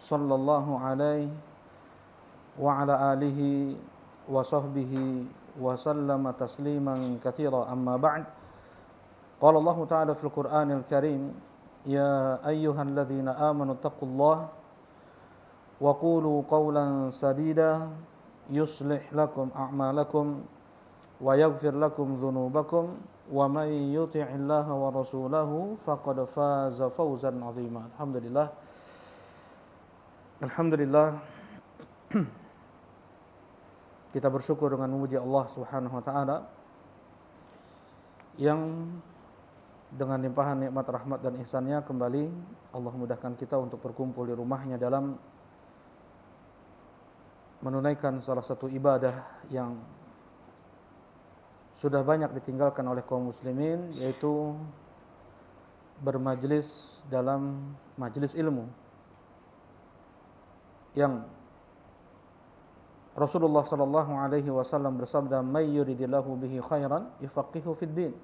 sallallahu alaihi wa ala alihi wa sahbihi wa sallama tasliman katsira amma ba'd. Qala Allah Ta'ala fil Qur'anil Karim, ya ayyuhalladzina amanu taqullaha wa qulu qawlan sadida yuslih lakum a'malakum wa yaghfir lakum dhunubakum wa may yuti'illaha wa rasulahu faqad faza fawzan 'azima. Alhamdulillah kita bersyukur dengan memuji Allah Subhanahu wa taala yang dengan limpahan nikmat, rahmat dan ihsan-Nya kembali Allah mudahkan kita untuk berkumpul di rumahnya dalam menunaikan salah satu ibadah yang sudah banyak ditinggalkan oleh kaum muslimin, yaitu bermajlis dalam majlis ilmu, yang Rasulullah sallallahu alaihi wasallam bersabda, "May yuridillahu bihi khairan yufaqihu fid din."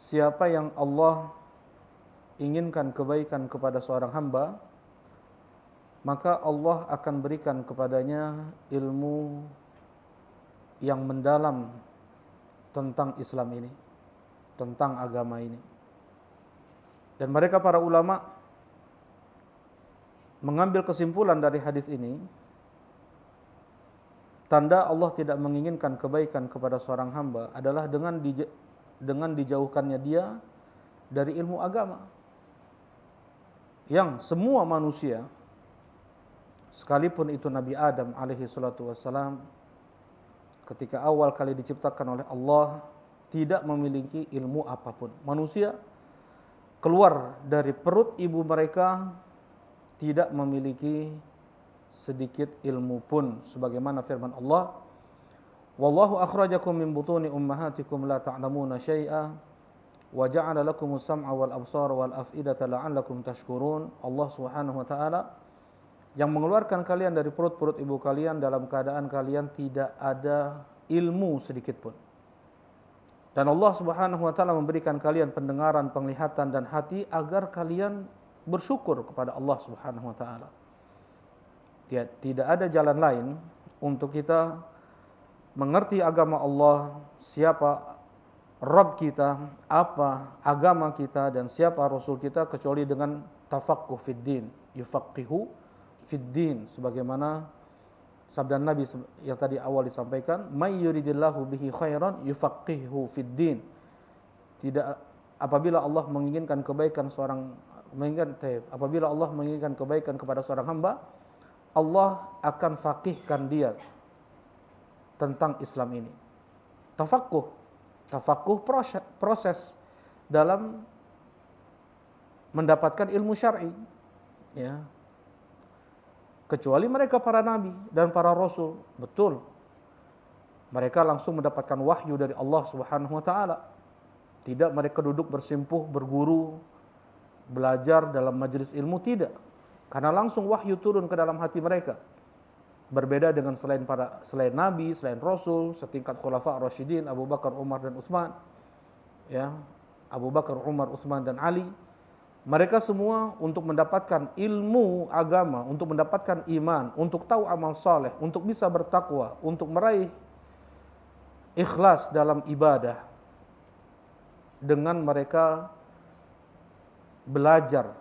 Siapa yang Allah inginkan kebaikan kepada seorang hamba, maka Allah akan berikan kepadanya ilmu yang mendalam tentang Islam ini, tentang agama ini. Dan mereka para ulama mengambil kesimpulan dari hadis ini, tanda Allah tidak menginginkan kebaikan kepada seorang hamba adalah dengan dijauhkannya dia dari ilmu agama. Yang semua manusia, sekalipun itu Nabi Adam alaihi salatu wassalam, ketika awal kali diciptakan oleh Allah, tidak memiliki ilmu apapun. Manusia keluar dari perut ibu mereka tidak memiliki sedikit ilmu pun, sebagaimana firman Allah, "Wallahu akhrajakum min butuni ummahatikum la ta'lamuna syai'a wa ja'ala lakumus sam'a wal absara wal af'idata la'allakum tashkurun." Allah Subhanahu wa taala yang mengeluarkan kalian dari perut-perut ibu kalian dalam keadaan kalian tidak ada ilmu sedikit pun. Dan Allah Subhanahu wa taala memberikan kalian pendengaran, penglihatan dan hati agar kalian bersyukur kepada Allah Subhanahu wa taala. Tidak ada jalan lain untuk kita mengerti agama Allah, siapa Rabb kita, apa agama kita dan siapa Rasul kita, kecuali dengan tafaqquh fid din, yufaqihu fiddin, sebagaimana sabda Nabi yang tadi awal disampaikan, may yuridillahu bihi khairan yufaqihu fiddin. Tidak, apabila Allah menginginkan kebaikan apabila Allah menginginkan kebaikan kepada seorang hamba, Allah akan faqihkan dia tentang Islam ini. Tafaqquh proses dalam mendapatkan ilmu syar'i, ya. Kecuali mereka para nabi dan para rasul, betul, mereka langsung mendapatkan wahyu dari Allah Subhanahu wa taala. Tidak mereka duduk bersimpuh, berguru, belajar dalam majelis ilmu, tidak. Karena langsung wahyu turun ke dalam hati mereka. Berbeda dengan selain nabi, selain rasul, setingkat khulafa ar-rasyidin Abu Bakar, Umar dan Utsman. Ya, Abu Bakar, Umar, Utsman dan Ali. Mereka semua untuk mendapatkan ilmu agama, untuk mendapatkan iman, untuk tahu amal saleh, untuk bisa bertakwa, untuk meraih ikhlas dalam ibadah, dengan mereka belajar,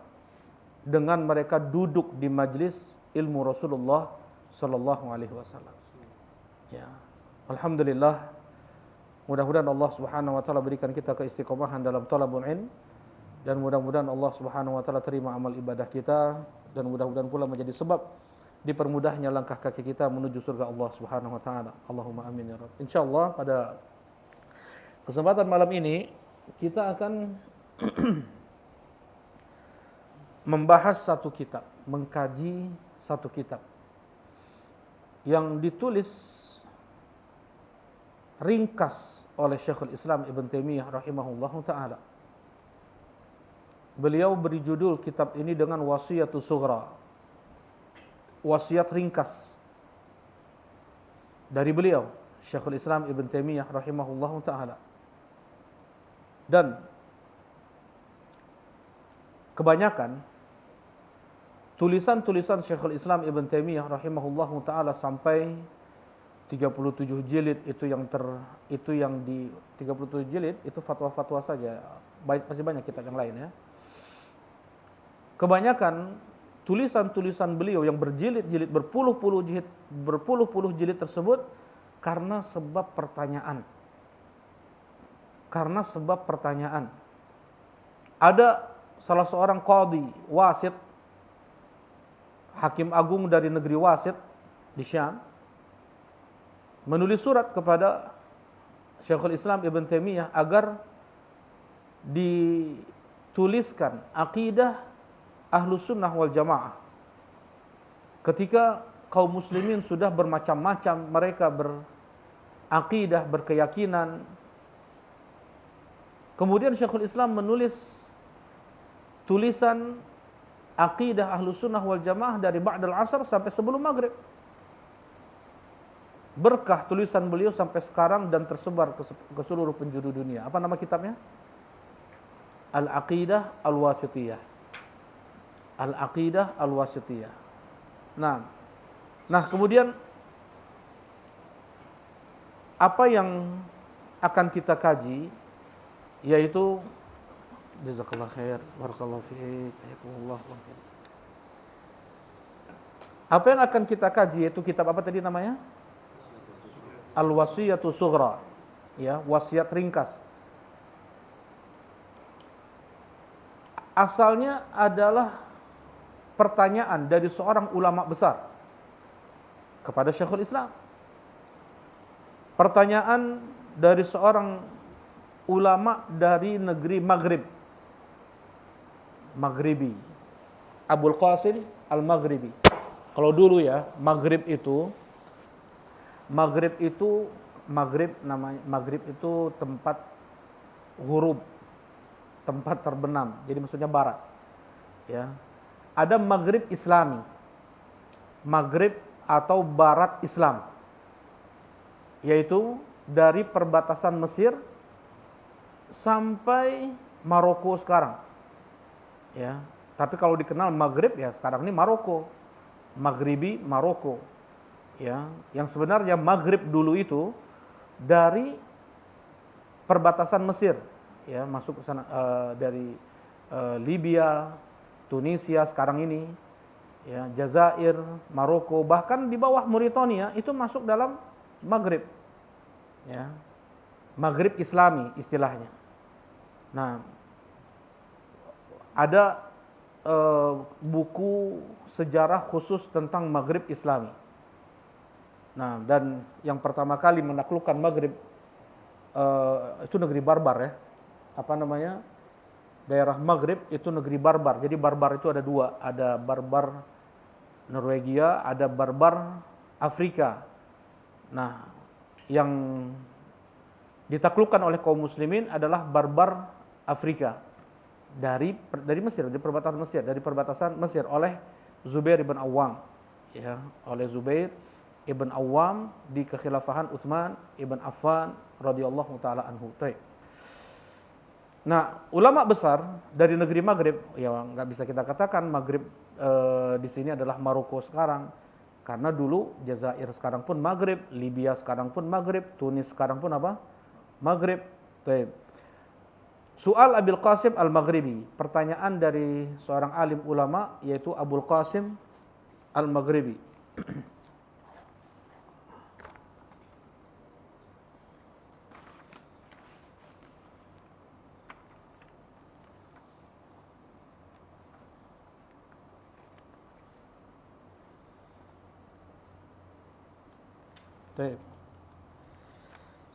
dengan mereka duduk di majlis ilmu Rasulullah sallallahu alaihi wasallam. Ya, alhamdulillah, mudah-mudahan Allah Subhanahu wa taala berikan kita keistiqomahan dalam talabul ilm, dan mudah-mudahan Allah Subhanahu wa taala terima amal ibadah kita, dan mudah-mudahan pula menjadi sebab dipermudahnya langkah kaki kita menuju surga Allah Subhanahu wa taala. Allahumma amin ya rabb. Insyaallah pada kesempatan malam ini kita akan membahas satu kitab, mengkaji satu kitab yang ditulis ringkas oleh Syekhul Islam Ibn Taimiyah rahimahullahu taala. Beliau beri judul kitab ini dengan Wasiyatus Sughra, wasiat ringkas dari beliau Syekhul Islam Ibn Taimiyah rahimahullahu taala. Dan kebanyakan tulisan-tulisan Syekhul Islam Ibn Taimiyah rahimahullahu taala sampai 37 jilid itu yang di 37 jilid itu fatwa-fatwa saja. Masih banyak kitab yang lain ya. Kebanyakan tulisan-tulisan beliau yang berjilid-jilid berpuluh-puluh jilid tersebut karena sebab pertanyaan. Karena sebab pertanyaan. Ada salah seorang qadhi wasit, hakim agung dari negeri Wasit di Syam, menulis surat kepada Syekhul Islam Ibn Taimiyah agar dituliskan akidah Ahlus Sunnah wal Jamaah. Ketika kaum muslimin sudah bermacam-macam, mereka berakidah, berkeyakinan. Kemudian Syekhul Islam menulis tulisan akidah Ahlus Sunnah wal Jamaah dari ba'dal asar sampai sebelum maghrib. Berkah tulisan beliau sampai sekarang dan tersebar ke seluruh penjuru dunia. Apa nama kitabnya? Al-Aqidah Al-Wasitiyah. Al-Aqidah Al-Wasitiyah. Nah, kemudian apa yang akan kita kaji yaitu jazakallahu khair, barakallahu fiik, jazakumullah khair. Apa yang akan kita kaji yaitu kitab apa tadi namanya? Al-Wasiyatu Sughra, ya, wasiat ringkas. Asalnya adalah pertanyaan dari seorang ulama besar kepada Syekhul Islam. Pertanyaan dari seorang ulama dari negeri Maghribi, Abul Qasim Al-Maghribi. Kalau dulu ya, Maghrib itu tempat ghurub, tempat terbenam. Jadi maksudnya barat. Ya. Ada Maghrib Islami. Maghrib atau barat Islam. Yaitu dari perbatasan Mesir sampai Maroko sekarang. Ya. Tapi kalau dikenal Maghrib ya sekarang ini Maroko. Maghribi Maroko. Ya, yang sebenarnya Maghrib dulu itu dari perbatasan Mesir, ya, masuk ke sana dari Libya, Tunisia sekarang ini, ya, Jazair, Maroko, bahkan di bawah Mauritania itu masuk dalam Maghrib, ya, Maghrib Islami istilahnya. Nah, ada buku sejarah khusus tentang Maghrib Islami. Nah, dan yang pertama kali menaklukkan Maghrib itu negeri barbar ya. Apa namanya? Daerah Maghrib itu negeri barbar. Jadi barbar itu ada dua, ada barbar Norwegia, ada barbar Afrika. Nah, yang ditaklukkan oleh kaum muslimin adalah barbar Afrika dari Mesir, dari perbatasan Mesir oleh Zubair ibn Awam, ya, oleh Zubair Ibn Awam di kekhilafahan Utsman Ibn Affan radhiyallahu taala anhu. Nah, ulama besar dari negeri Maghrib, ya nggak bisa kita katakan Maghrib di sini adalah Maroko sekarang, karena dulu Jazair sekarang pun Maghrib, Libya sekarang pun Maghrib, Tunis sekarang pun apa? Maghrib. Soal Abul Qasim Al-Maghribi, pertanyaan dari seorang alim ulama yaitu Abul Qasim Al-Maghribi.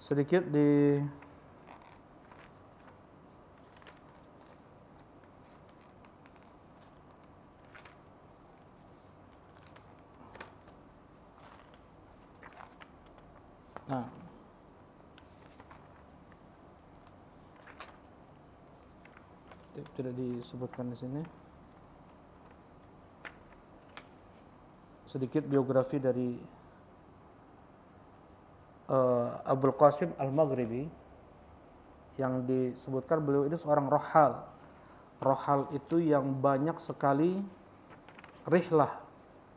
Sedikit di tidak disebutkan di sini. Sedikit biografi dari Abul Qasim Al-Maghribi, yang disebutkan beliau ini seorang rohal. Rohal itu yang banyak sekali rihlah,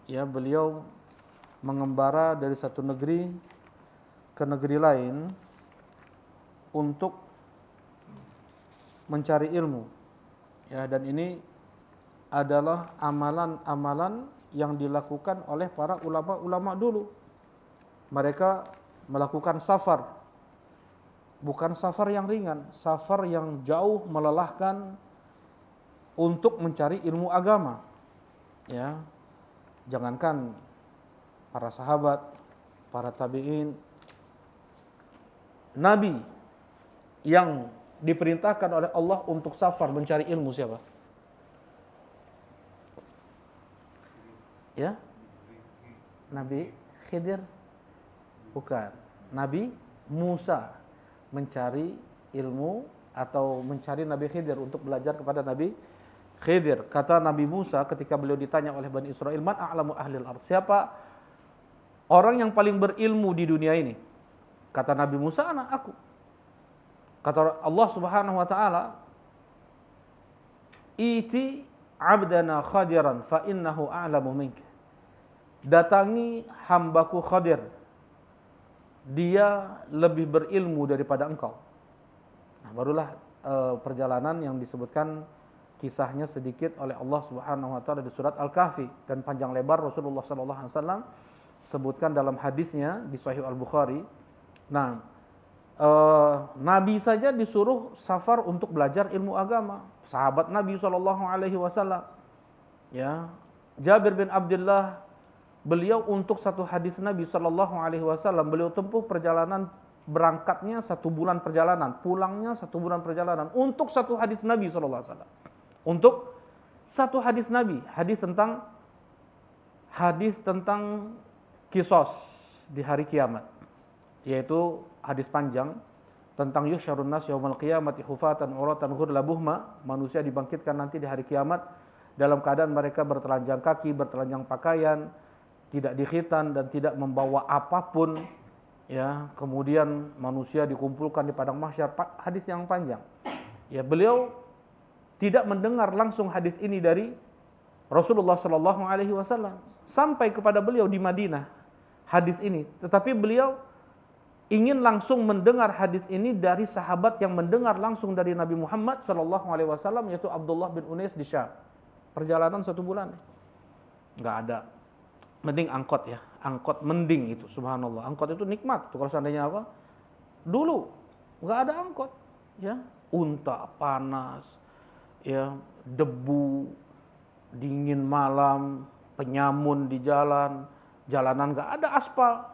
ya, beliau mengembara dari satu negeri ke negeri lain untuk mencari ilmu, ya, dan ini adalah amalan-amalan yang dilakukan oleh para ulama-ulama dulu. Mereka melakukan safar, bukan safar yang ringan, safar yang jauh melelahkan untuk mencari ilmu agama. Ya, jangankan para sahabat, para tabi'in, nabi yang diperintahkan oleh Allah untuk safar mencari ilmu siapa? Ya, Nabi Khidir? Bukan. Nabi Musa mencari ilmu atau mencari Nabi Khidir untuk belajar kepada Nabi Khidir. Kata Nabi Musa ketika beliau ditanya oleh Bani Israel, "Man a'lamu ahlil ardh?" Siapa orang yang paling berilmu di dunia ini? Kata Nabi Musa, aku. Kata Allah Subhanahu wa taala, "Iti 'abdana Khadiran fa innahu a'lamu mink." Datangi hambaku Khadir, dia lebih berilmu daripada engkau. Nah, barulah perjalanan yang disebutkan kisahnya sedikit oleh Allah Subhanahu wa taala di surat Al-Kahfi, dan panjang lebar Rasulullah sallallahu alaihi wasallam sebutkan dalam hadisnya di Sahih Al-Bukhari. Nah, Nabi saja disuruh safar untuk belajar ilmu agama. Sahabat Nabi sallallahu alaihi wasallam, ya, Jabir bin Abdullah, beliau untuk satu hadis Nabi sallallahu alaihi wasallam beliau tempuh perjalanan, berangkatnya 1 bulan perjalanan, pulangnya 1 bulan perjalanan untuk satu hadis Nabi sallallahu alaihi wasallam. Untuk satu hadis Nabi, hadis tentang kisos di hari kiamat, yaitu hadis panjang tentang yusyarun nas yaumal qiyamati hufatan uratan ghurla buhma, manusia dibangkitkan nanti di hari kiamat dalam keadaan mereka bertelanjang kaki, bertelanjang pakaian, tidak dikhitan dan tidak membawa apapun, ya. Kemudian manusia dikumpulkan di padang mahsyar, hadis yang panjang. Ya, beliau tidak mendengar langsung hadis ini dari Rasulullah sallallahu alaihi wasallam sampai kepada beliau di Madinah hadis ini, tetapi beliau ingin langsung mendengar hadis ini dari sahabat yang mendengar langsung dari Nabi Muhammad sallallahu alaihi wasallam, yaitu Abdullah bin Unais di Syam. Perjalanan 1 bulan. Enggak ada. Mending angkot, ya. Angkot mending itu, subhanallah. Angkot itu nikmat. Tuh kalau seandainya apa? Dulu enggak ada angkot, ya. Unta panas, ya, debu, dingin malam, penyamun di jalan, jalanan enggak ada aspal,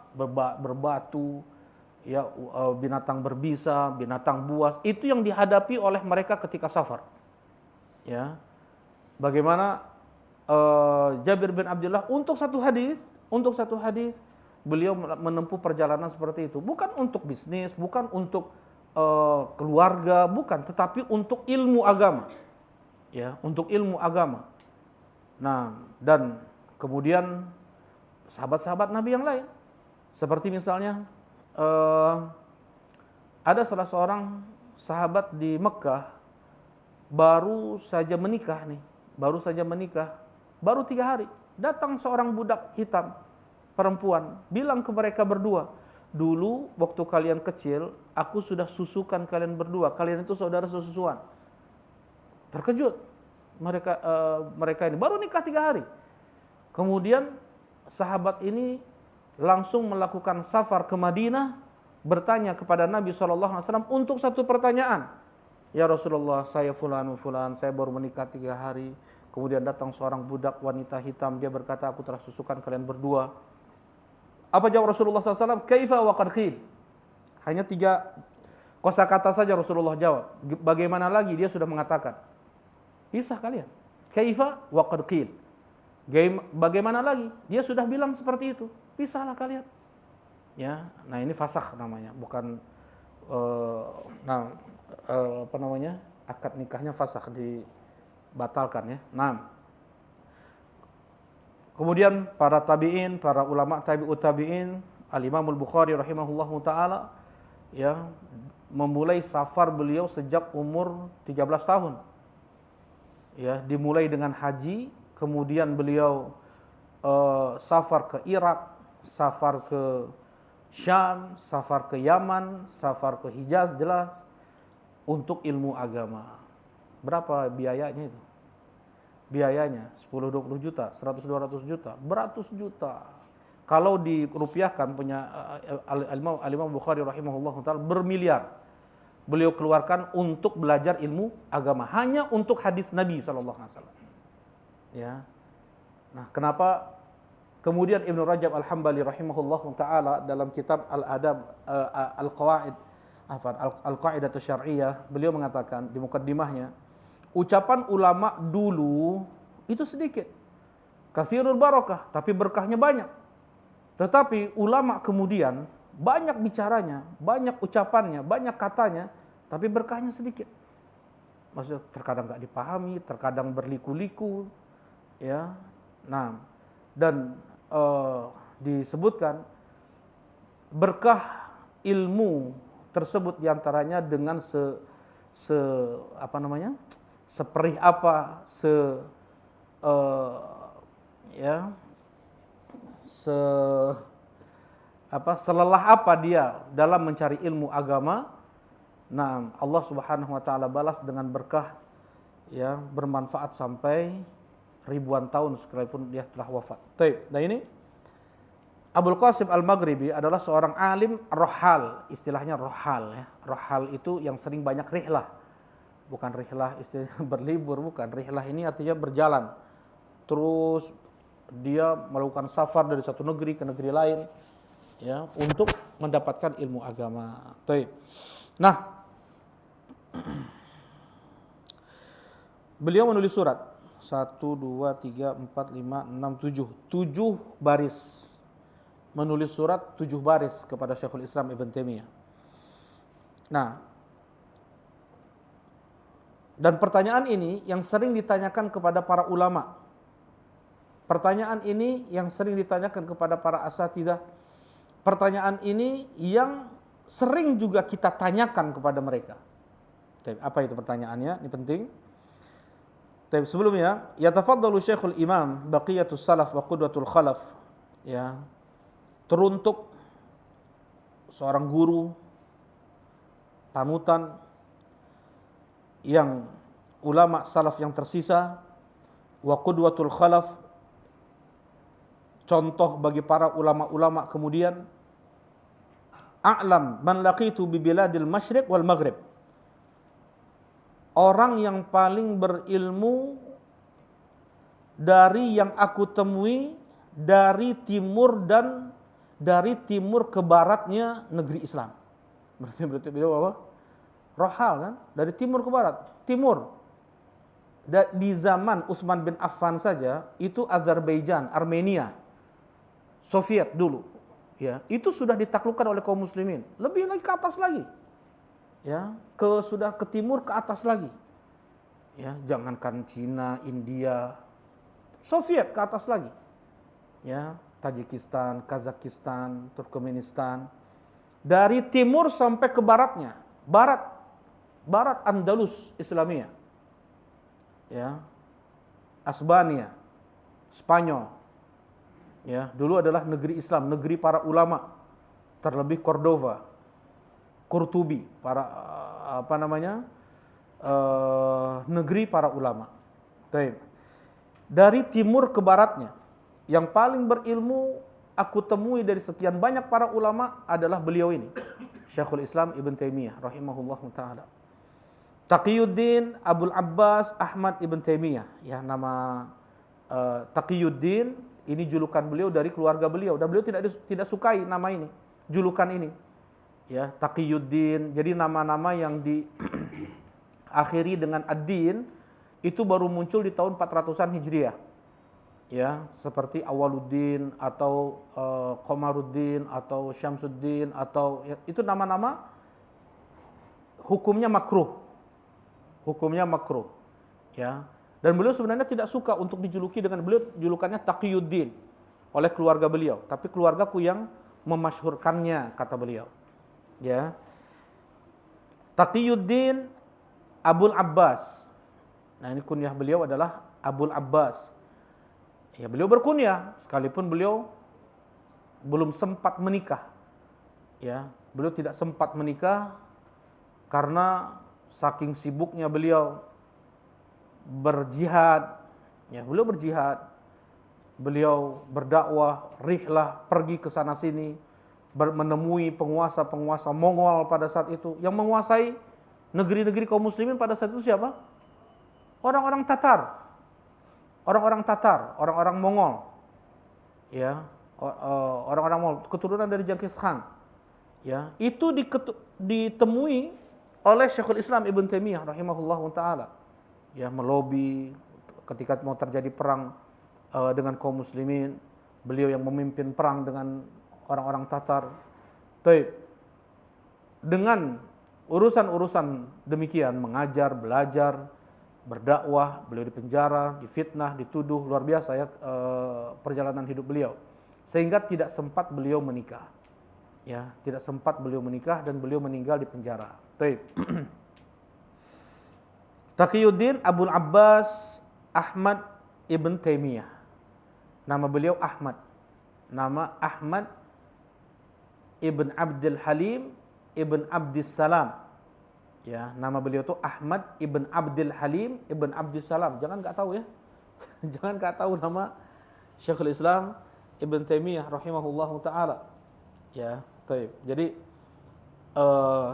berbatu, ya, binatang berbisa, binatang buas. Itu yang dihadapi oleh mereka ketika safar. Ya. Bagaimana Jabir bin Abdullah untuk satu hadis beliau menempuh perjalanan seperti itu, bukan untuk bisnis, bukan untuk keluarga, bukan, tetapi untuk ilmu agama, ya, untuk ilmu agama. Nah, dan kemudian sahabat-sahabat Nabi yang lain, seperti misalnya ada salah seorang sahabat di Mekah baru saja menikah, baru 3 hari, datang seorang budak hitam, perempuan, bilang ke mereka berdua, "Dulu waktu kalian kecil, aku sudah susukan kalian berdua, kalian itu saudara sesusuan." Terkejut mereka ini, baru nikah 3 hari. Kemudian sahabat ini langsung melakukan safar ke Madinah, bertanya kepada Nabi SAW untuk satu pertanyaan. "Ya Rasulullah, saya fulan, saya baru menikah 3 hari. Kemudian datang seorang budak wanita hitam, dia berkata, aku telah susukan kalian berdua." Apa jawab Rasulullah SAW? "Kaifa wa qad qil." Hanya 3 kosakata saja Rasulullah jawab. Bagaimana lagi, dia sudah mengatakan. Pisah kalian. Kaifa wa qad qil. Bagaimana lagi, dia sudah bilang seperti itu. Pisahlah kalian. Ya, nah ini fasakh namanya, bukan akad nikahnya fasakh, dibatalkan, ya. Nah, kemudian para tabi'in, para ulama tabi'ut tabi'in, Al-Imam Al-Bukhari rahimahullahu taala, ya, memulai safar beliau sejak umur 13 tahun. Ya, dimulai dengan haji, kemudian beliau safar ke Irak, safar ke Syam, safar ke Yaman, safar ke Hijaz, jelas untuk ilmu agama. Berapa biayanya itu? Biayanya 10-20 juta, 100-200 juta, beratus juta. Kalau dirupiahkan punya Al-Imam Bukhari rahimahullah ta'ala bermiliar. Beliau keluarkan untuk belajar ilmu agama, hanya untuk hadis Nabi SAW. Ya. Nah, kenapa kemudian Ibnu Rajab Al-Hambali rahimahullah ta'ala dalam kitab Al-Adab Al-Qawaid Al-Qaidah Syar'iyyah, beliau mengatakan di mukaddimahnya, ucapan ulama dulu itu sedikit, katsirul barakah, tapi berkahnya banyak. Tetapi ulama kemudian banyak bicaranya, banyak ucapannya, banyak katanya, tapi berkahnya sedikit. Maksudnya terkadang nggak dipahami, terkadang berliku-liku, ya. Nah, dan disebutkan berkah ilmu tersebut diantaranya dengan seperih apa, selelah apa dia dalam mencari ilmu agama. Nah, Allah Subhanahu wa taala balas dengan berkah, ya, bermanfaat sampai ribuan tahun sekalipun dia telah wafat. Baik. Nah, ini Abul Qasim Al-Maghribi adalah seorang alim rohal, istilahnya rohal, ya. Rohal itu yang sering banyak rihlah. Bukan rihlah istilahnya berlibur, bukan. Rihlah ini artinya berjalan. Terus dia melakukan safar dari satu negeri ke negeri lain, ya, untuk mendapatkan ilmu agama. Baik. Nah, beliau menulis surat 1, 2, 3, 4, 5, 6, 7. 7 baris. Menulis surat 7 baris kepada Syekhul Islam Ibn Taimiyah. Nah, dan pertanyaan ini yang sering ditanyakan kepada para ulama. Pertanyaan ini yang sering ditanyakan kepada para asatidzah. Pertanyaan ini yang sering juga kita tanyakan kepada mereka. Apa itu pertanyaannya? Ini penting. Tapi sebelumnya, yatafaddalu Syekhul Imam Baqiyatus Salaf wa Qudwatul Khalaf, ya, teruntuk seorang guru panutan yang ulama salaf yang tersisa, wa Qudwatul Khalaf, contoh bagi para ulama-ulama kemudian, a'lam man laqitu bi biladil masyriq wal maghrib, orang yang paling berilmu dari yang aku temui dari timur dan dari timur ke baratnya negeri Islam. Berarti beliau apa? Rohal kan? Dari timur ke barat. Timur. Di zaman Utsman bin Affan saja itu Azerbaijan, Armenia, Soviet dulu, ya, itu sudah ditaklukkan oleh kaum muslimin. Lebih lagi ke atas lagi. Ya, sudah ke timur, ke atas lagi. Ya, jangankan Cina, India, Soviet ke atas lagi. Ya, Tajikistan, Kazakhstan, Turkmenistan. Dari timur sampai ke baratnya. Barat Andalus Islamiyah. Ya. Asbania, Spanyol. Ya, dulu adalah negeri Islam, negeri para ulama. Terlebih Cordova, Qurtubi, para negeri para ulama. Baik. Dari timur ke baratnya, yang paling berilmu aku temui dari sekian banyak para ulama adalah beliau ini, Syekhul Islam Ibn Taimiyah rahimahullahu taala. Taqiyuddin Abul Abbas Ahmad Ibn Taimiyah, ya, nama Taqiyuddin ini julukan beliau dari keluarga beliau, dan beliau tidak sukai nama ini, julukan ini. Ya, Taqiyuddin. Jadi nama-nama yang diakhiri dengan ad-din itu baru muncul di tahun 400-an Hijriah. Ya, seperti Awaluddin atau Qomaruddin atau Syamsuddin, atau ya, itu nama-nama hukumnya makruh. Hukumnya makruh. Ya. Dan beliau sebenarnya tidak suka untuk dijuluki dengan, beliau julukannya Taqiyuddin oleh keluarga beliau, tapi keluargaku yang memasyhurkannya, kata beliau. Ya. Taqiyuddin Abul Abbas. Nah, ini kunyah beliau adalah Abul Abbas. Ya, beliau berkunyah sekalipun beliau belum sempat menikah. Ya, beliau tidak sempat menikah karena saking sibuknya beliau berjihad. Ya, beliau berjihad, beliau berdakwah, rihlah, pergi ke sana sini, menemui penguasa-penguasa Mongol pada saat itu. Yang menguasai negeri-negeri kaum muslimin pada saat itu siapa? Orang-orang Tatar. Orang-orang Mongol. Ya, orang-orang Mongol, keturunan dari Genghis Khan. Ya, itu ditemui oleh Syekhul Islam Ibn Taimiyah rahimahullahu taala. Ya, melobi ketika mau terjadi perang dengan kaum muslimin, beliau yang memimpin perang dengan orang-orang Tatar. Taib. Dengan urusan-urusan demikian, mengajar, belajar, berdakwah, beliau dipenjara, difitnah, dituduh, luar biasa ya perjalanan hidup beliau. Sehingga tidak sempat beliau menikah. Ya, tidak sempat beliau menikah dan beliau meninggal di penjara. Taib. Taqiyuddin Abul Abbas Ahmad Ibn Taimiyah. Nama beliau Ahmad. Nama Ahmad Ibn Abdul Halim Ibn Abdissalam. Ya, nama beliau itu Ahmad Ibn Abdul Halim Ibn Abdissalam. Jangan nggak tahu ya. Jangan nggak tahu nama Syekhul Islam Ibn Taimiyah rahimahullahu taala. Ya, taib. Jadi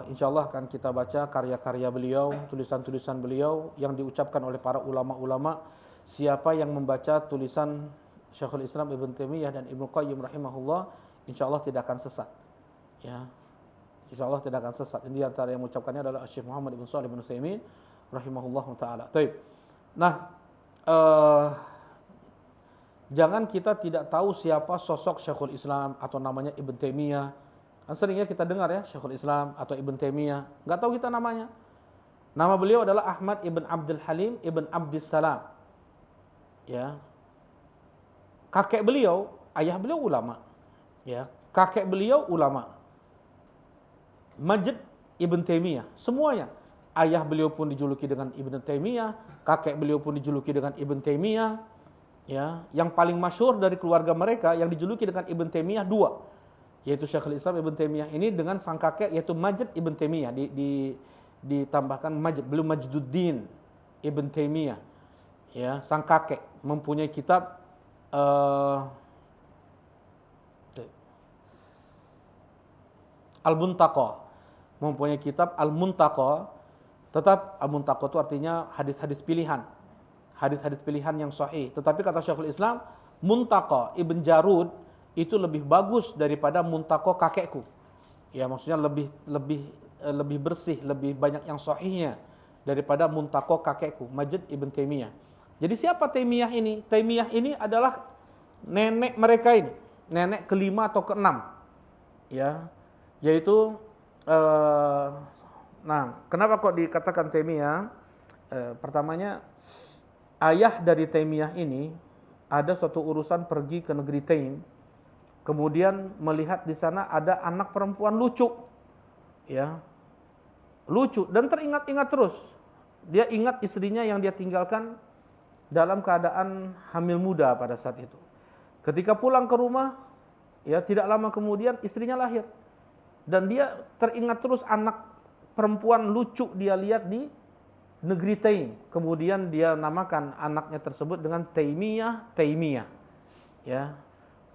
insyaallah akan kita baca karya-karya beliau, tulisan-tulisan beliau yang diucapkan oleh para ulama-ulama. Siapa yang membaca tulisan Syekhul Islam Ibn Taimiyah dan Ibnu Qayyim rahimahullah, insyaallah tidak akan sesat. Ya. Insyaallah tidak akan sesat. Ini antara yang mengucapkannya adalah Syekh Muhammad Ibn Shalih Ibn Utsaimin rahimahullahu taala. Taib. Nah, jangan kita tidak tahu siapa sosok Syekhul Islam atau namanya Ibn Taimiyah. Kan seringnya kita dengar ya Syekhul Islam atau Ibn Taimiyah, nggak tahu kita namanya. Nama beliau adalah Ahmad Ibn Abdul Halim Ibn Abdissalam. Ya. Kakek beliau, ayah beliau ulama. Ya, kakek beliau ulama. Majd Ibn Taimiyah, semuanya. Ayah beliau pun dijuluki dengan Ibn Taimiyah, kakek beliau pun dijuluki dengan Ibn Taimiyah. Ya, yang paling masyhur dari keluarga mereka yang dijuluki dengan Ibn Taimiyah dua, yaitu Syekhul Islam Ibn Taimiyah ini dengan sang kakek yaitu Majd Ibn Taimiyah, ditambahkan Majd, beliau Majduddin Ibn Taimiyah. Ya, sang kakek mempunyai kitab Al-Muntaqa, mempunyai kitab Al-Muntaqa. Tetap Al-Muntaqa itu artinya hadis-hadis pilihan. Hadis-hadis pilihan yang sahih. Tetapi kata Syekhul Islam, Muntaqa Ibn Jarud itu lebih bagus daripada Muntaqa kakekku. Ya, maksudnya lebih bersih, lebih banyak yang sahihnya daripada Muntaqa kakekku, Majd Ibn Taimiyah. Jadi siapa Taimiyah ini? Taimiyah ini adalah nenek mereka ini, nenek kelima atau keenam. Ya, yaitu nah, kenapa kok dikatakan Taimiyah? Pertamanya, ayah dari Taimiyah ini ada suatu urusan pergi ke negeri Taim, kemudian melihat di sana ada anak perempuan lucu, ya, lucu dan teringat-ingat terus. Dia ingat istrinya yang dia tinggalkan dalam keadaan hamil muda pada saat itu. Ketika pulang ke rumah, ya tidak lama kemudian istrinya lahir. Dan dia teringat terus anak perempuan lucu dia lihat di negeri Taim. Kemudian dia namakan anaknya tersebut dengan Taimiyah. Ya.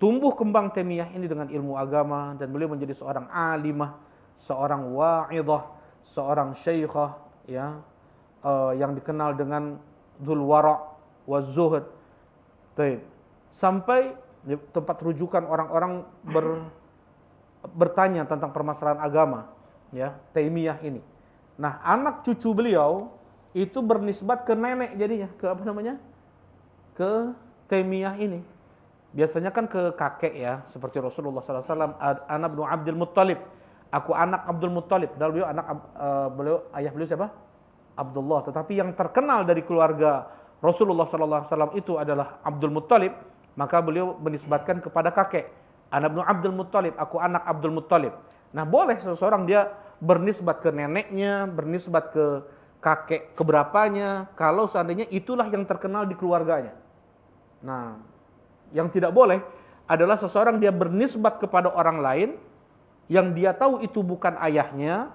Tumbuh kembang Taimiyah ini dengan ilmu agama dan beliau menjadi seorang alimah, seorang wa'idhah, seorang syaikhah, ya, yang dikenal dengan dzul wara' wa zuhud. Sampai di tempat rujukan orang-orang bertanya tentang permasalahan agama, ya, Taimiyah ini. Nah, anak cucu beliau itu bernisbat ke nenek jadinya, ke apa namanya? Ke Taimiyah ini. Biasanya kan ke kakek ya, seperti Rasulullah SAW, Ana bin Abdul Muttalib. Aku anak Abdul Muttalib. Padahal beliau ayah beliau siapa? Abdullah. Tetapi yang terkenal dari keluarga Rasulullah SAW itu adalah Abdul Muttalib, maka beliau menisbatkan kepada kakek. Ana bin Abdul Muttalib, aku anak Abdul Muttalib. Nah, boleh seseorang dia bernisbat ke neneknya, bernisbat ke kakek keberapanya, kalau seandainya itulah yang terkenal di keluarganya. Nah, Yang tidak boleh adalah seseorang dia bernisbat kepada orang lain yang dia tahu itu bukan ayahnya,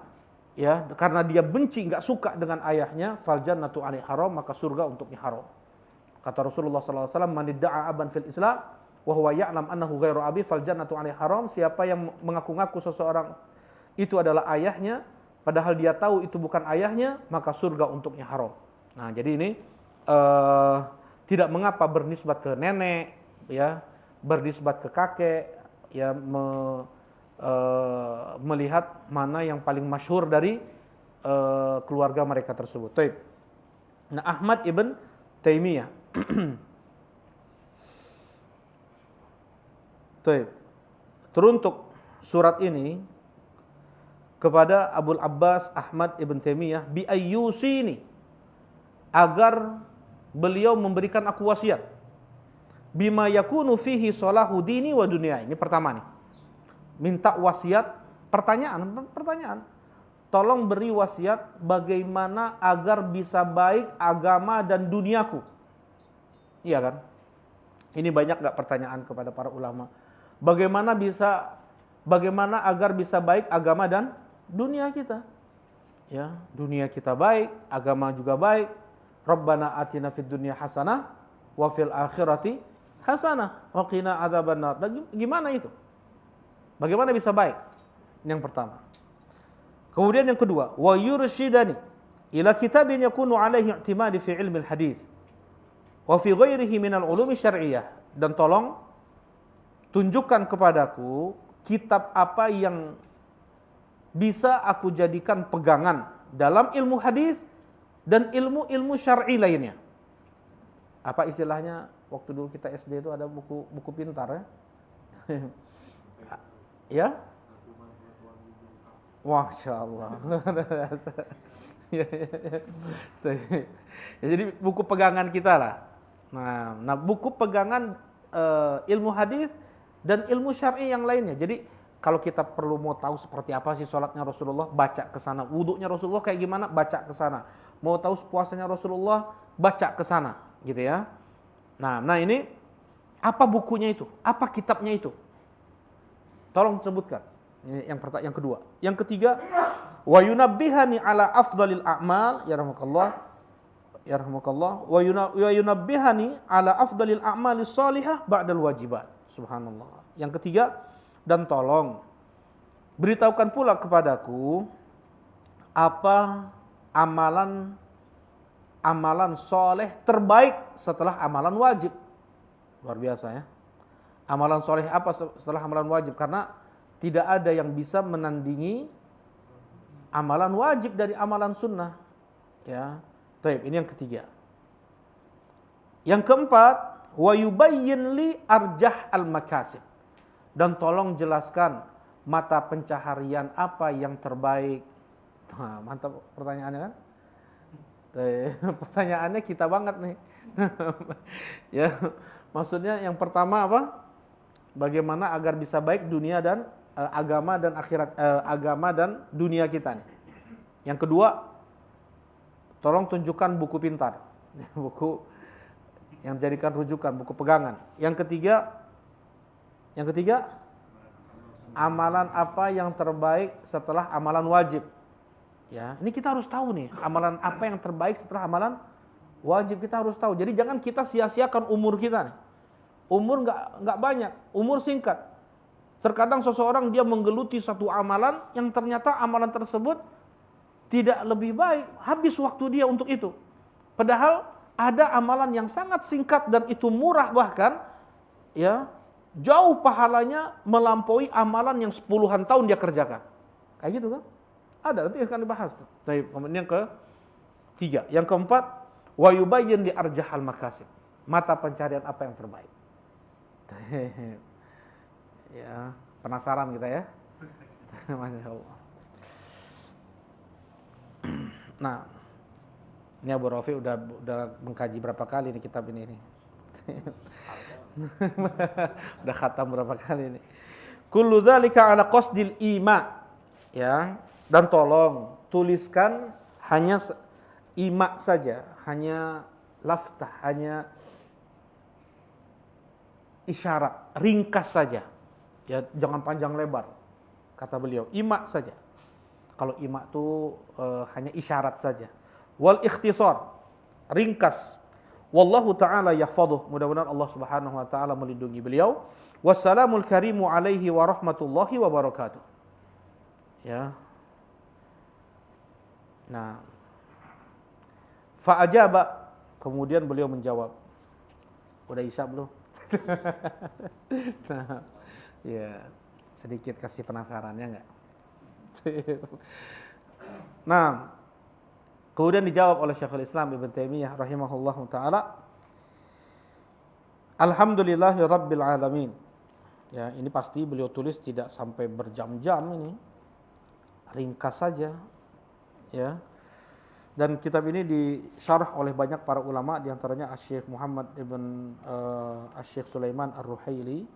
ya, karena dia benci, nggak suka dengan ayahnya, fal jannatu alaihi haram, maka surga untuknya haram. Kata Rasulullah SAW, man idda'a aban fil Islam wa huwa ya'lam annahu ghairu abi fal jannatu alaihi haram. Siapa yang mengaku-ngaku seseorang itu adalah ayahnya, padahal dia tahu itu bukan ayahnya, maka surga untuknya haram. Nah, jadi ini tidak mengapa bernisbat ke nenek, ya, bernisbat ke kakek, ya, melihat mana yang paling masyhur dari keluarga mereka tersebut. Taib. Nah, Ahmad ibn Taimiyah. Taib. Teruntuk surat ini kepada Abul Abbas Ahmad ibn Taimiyah bi ayyusini, agar beliau memberikan aku wasiat bima yakunu fihi salahu dini wa dunia. Ini pertama nih. Minta wasiat, pertanyaan. Tolong beri wasiat bagaimana agar bisa baik agama dan duniaku. Iya kan? Ini banyak gak pertanyaan kepada para ulama. Bagaimana agar bisa baik agama dan dunia kita? Ya, dunia kita baik, agama juga baik. Rabbana atina fid dunya hasanah wa fil akhirati hasanah wa qina adzabannar. Gimana itu? Bagaimana bisa baik? Yang pertama. Kemudian yang kedua, wa yursyidani ila kitabin yakunu alaihi i'timadi fi ilmi al-hadis wa fi ghairihi min al-ulumi syar'iyyah. Dan tolong tunjukkan kepadaku kitab apa yang bisa aku jadikan pegangan dalam ilmu hadis dan ilmu-ilmu syar'i lainnya. Apa istilahnya waktu dulu kita SD itu ada buku pintar, ya? Ya? Masya Allah. Ya, jadi buku pegangan kita lah. Nah, buku pegangan ilmu hadis dan ilmu syar'i yang lainnya. Jadi kalau kita perlu mau tahu seperti apa sih sholatnya Rasulullah, baca ke sana. Wudunya Rasulullah kayak gimana, baca ke sana. Mau tahu puasanya Rasulullah, baca ke sana, gitu ya. Nah ini apa bukunya itu? Apa kitabnya itu? Tolong sebutkan. Ini yang kedua. Yang ketiga, wa yunabbihani ala afdalil a'mal, yarhamukallah, wa yunabbihani ala afdalil a'mali shalihah ba'dal wajibat. Subhanallah. Yang ketiga, dan tolong beritahukan pula kepadaku apa amalan soleh terbaik setelah amalan wajib. Luar biasa, ya. Amalan soleh apa setelah amalan wajib? Karena tidak ada yang bisa menandingi amalan wajib dari amalan sunnah, ya. Baik, ini yang ketiga. Yang keempat, wa yubayyin li arjah al-makasib. Dan tolong jelaskan mata pencaharian apa yang terbaik. Nah, mantap pertanyaannya kan? Pertanyaannya kita banget nih. Ya, maksudnya yang pertama apa? Bagaimana agar bisa baik dunia dan agama dan akhirat, agama dan dunia kita nih. Yang kedua, tolong tunjukkan buku pintar, buku yang jadikan rujukan, buku pegangan. Yang ketiga, amalan apa yang terbaik setelah amalan wajib. Ya, ini kita harus tahu nih, amalan apa yang terbaik setelah amalan wajib, kita harus tahu. Jadi jangan kita sia-siakan umur kita nih. Umur nggak banyak, umur singkat. Terkadang seseorang dia menggeluti satu amalan yang ternyata amalan tersebut tidak lebih baik, habis waktu dia untuk itu. Padahal ada amalan yang sangat singkat dan itu murah, bahkan ya jauh pahalanya melampaui amalan yang 10-an tahun dia kerjakan. Kayak gitu kan? Ada, nanti akan dibahas tuh. Kemudian yang ketiga, yang keempat, wa yubayyin li arjahal makasib. Mata pencarian apa yang terbaik. Ya, penasaran kita ya. Masya Allah. Nah, ini Abu Rafi udah mengkaji berapa kali nih kitab ini. Udah khatam berapa kali ini. Kullu dzalika ala qasdil ima. Ya, dan tolong tuliskan hanya ima saja, hanya laftah, hanya isyarat, ringkas saja. Ya, jangan panjang lebar. Kata beliau, ima saja. Kalau ima itu hanya isyarat saja. Wal ikhtisar, ringkas. Wallahu ta'ala yahfaduh. Mudah-mudahan Allah Subhanahu wa taala melindungi beliau. Wassalamul karimu alaihi wa rahmatullahi wa barakatuh. Ya. Nah, fa'ajaba, kemudian beliau menjawab. Udah isya belum? Nah, ya, sedikit kasih penasarannya enggak? Nah, kemudian dijawab oleh Syekhul Islam Ibn Taimiyah rahimahullahu taala, Alhamdulillahi rabbil alamin. Ya, ini pasti beliau tulis tidak sampai berjam-jam ini. Ringkas saja. Ya. Dan kitab ini disyarah oleh banyak para ulama, di antaranya Asy-Syaikh Muhammad ibn Asy-Syaikh Sulaiman Ar-Ruhaili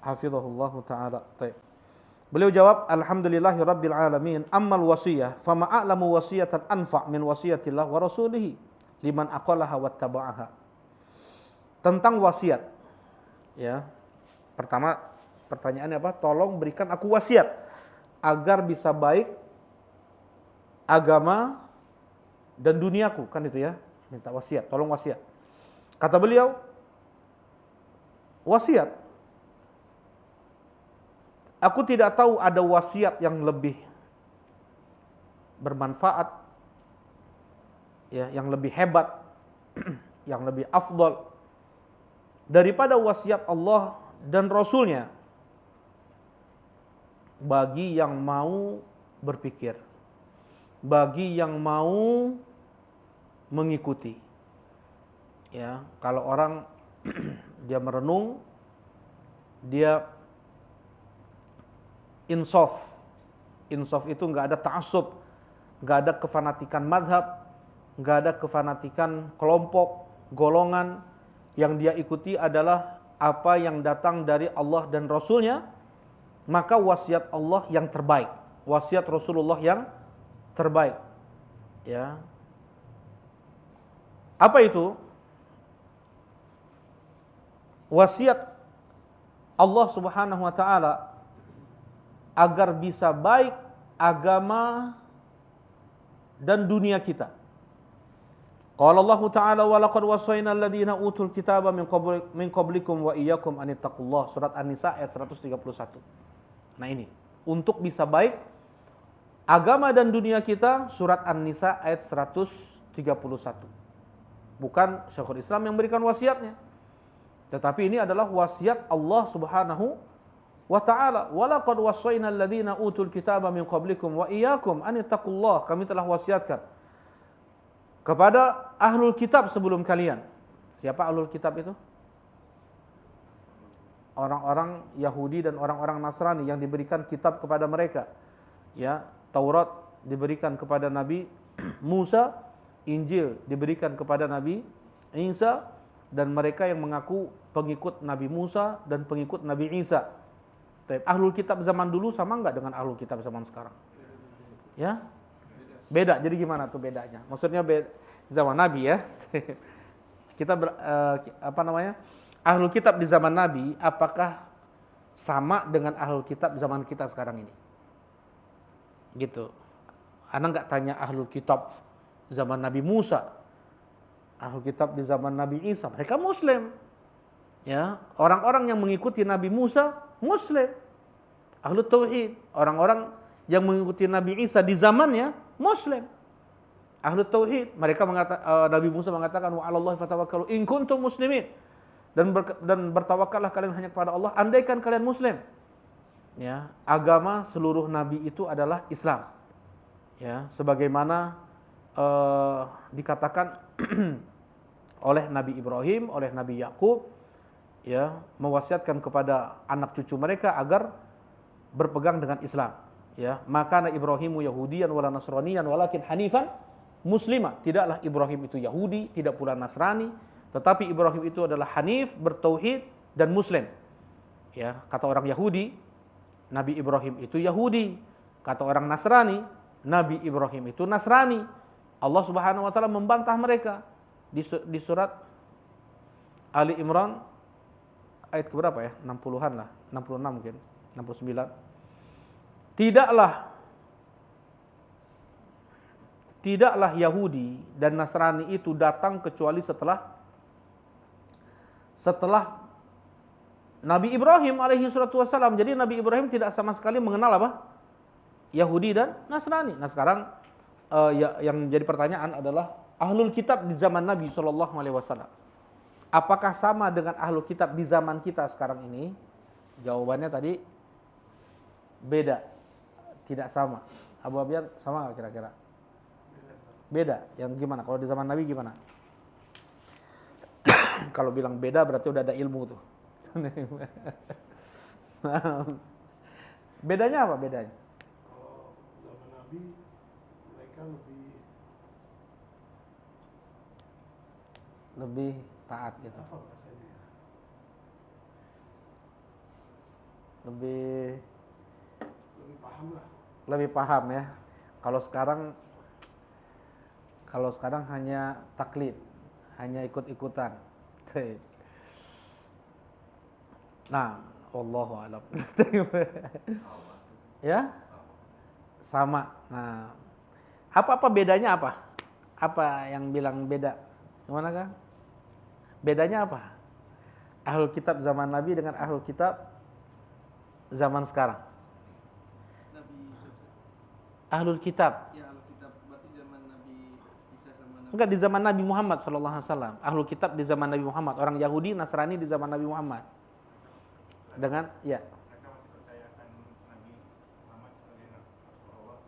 hafizahullahu taala. Beliau jawab, Alhamdulillahi rabbil alamin, ammal wasiyah fama a'lamu wasiyatan anfa' min wasiyatillah wa rasulih liman aqalaha wattaba'aha. Tentang wasiat. Ya. Pertama pertanyaannya apa? Tolong berikan aku wasiat agar bisa baik agama dan duniaku, kan itu ya. Minta wasiat, tolong wasiat. Kata beliau, wasiat. Aku tidak tahu ada wasiat yang lebih bermanfaat, ya, yang lebih hebat, yang lebih afdal daripada wasiat Allah dan Rasulnya bagi yang mau berpikir, bagi yang mau mengikuti. Ya, kalau orang dia merenung, dia insaf. Insaf itu nggak ada ta'assub, nggak ada kefanatikan madhab, nggak ada kefanatikan kelompok, golongan. Yang dia ikuti adalah apa yang datang dari Allah dan Rasulnya, maka wasiat Allah yang terbaik, wasiat Rasulullah yang terbaik. Ya. Apa itu? Wasiat Allah Subhanahu wa taala agar bisa baik agama dan dunia kita. Qala Allah Ta'ala wa laqad wasaina alladziina utul kitaba min qablikum wa iyyakum an ittaqullah. Surat An-Nisa ayat 131. Nah ini, untuk bisa baik agama dan dunia kita, surat An-Nisa ayat 131. Bukan Syekhul Islam yang memberikan wasiatnya. Tetapi ini adalah wasiat Allah Subhanahu wa ta'ala. Wa laqad wasaina alladziina utul kitaba min qablikum wa iyyakum an ittaqullah. Kami telah wasiatkan kepada ahlul kitab sebelum kalian. Siapa ahlul kitab itu? Orang-orang Yahudi dan orang-orang Nasrani yang diberikan kitab kepada mereka. Ya, Taurat diberikan kepada Nabi Musa, Injil diberikan kepada Nabi Isa, dan mereka yang mengaku pengikut Nabi Musa dan pengikut Nabi Isa. Ahlul kitab zaman dulu sama enggak dengan ahlul kitab zaman sekarang? Ya? Beda. Jadi gimana tuh bedanya? Maksudnya zaman Nabi ya. Kita ahlul kitab di zaman Nabi apakah sama dengan ahlul kitab zaman kita sekarang ini? Gitu. Ana enggak tanya ahlul kitab zaman Nabi Musa, ahlul kitab di zaman Nabi Isa, mereka Muslim. Ya, orang-orang yang mengikuti Nabi Musa Muslim. Ahlu tauhid, orang-orang yang mengikuti Nabi Isa di zamannya Muslim. Ahlu tauhid, mereka Nabi Musa mengatakan wa 'alallahi fatawakkalu in kuntum muslimin. Dan bertawakallah kalian hanya kepada Allah andaikan kalian muslim. Ya, agama seluruh nabi itu adalah Islam. Ya, sebagaimana dikatakan oleh Nabi Ibrahim, oleh Nabi Yakub, ya, mewasiatkan kepada anak cucu mereka agar berpegang dengan Islam. Ya, maka Ibrahimu Yahudiyan wala Nasraniyan walakin hanifan muslima. Tidaklah Ibrahim itu Yahudi, tidak pula Nasrani, tetapi Ibrahim itu adalah hanif, bertauhid dan muslim. Ya, kata orang Yahudi, Nabi Ibrahim itu Yahudi. Kata orang Nasrani, Nabi Ibrahim itu Nasrani. Allah Subhanahu wa taala membantah mereka di surat Ali Imran ayat keberapa ya? 60-an lah, 66 mungkin, 69. Tidaklah Yahudi dan Nasrani itu datang kecuali setelah Nabi Ibrahim alaihi salatu wassalam. Jadi Nabi Ibrahim tidak sama sekali mengenal apa? Yahudi dan Nasrani. Nah sekarang yang jadi pertanyaan adalah ahlul kitab di zaman Nabi sallallahu alaihi wasallam. Apakah sama dengan ahlul kitab di zaman kita sekarang ini? Jawabannya tadi beda. Tidak sama. Abu Abian sama nggak kira-kira? Beda. Yang gimana? Kalau di zaman Nabi gimana? Kalau bilang beda berarti udah ada ilmu tuh. Bedanya apa bedanya? Kalau zaman Nabi mereka lebih taat gitu. apa bahasanya ya? Lebih paham lah. Lebih paham ya. Kalau sekarang hanya taklid, hanya ikut-ikutan. Nah, wallahu a'lam. Ya? Sama. Nah, apa bedanya apa? Apa yang bilang beda? Gimana Kang? Bedanya apa? Ahlul kitab zaman Nabi dengan ahlul kitab zaman sekarang. Ahlul kitab. Ya, ahlul kitab berarti zaman Nabi Isa sama Nabi. Enggak, di zaman Nabi Muhammad sallallahu alaihi wasallam. Ahlul kitab di zaman Nabi Muhammad, orang Yahudi, Nasrani di zaman Nabi Muhammad. Dengan ya. Mereka masih percayakan Nabi Muhammad sebagai Rasulullah,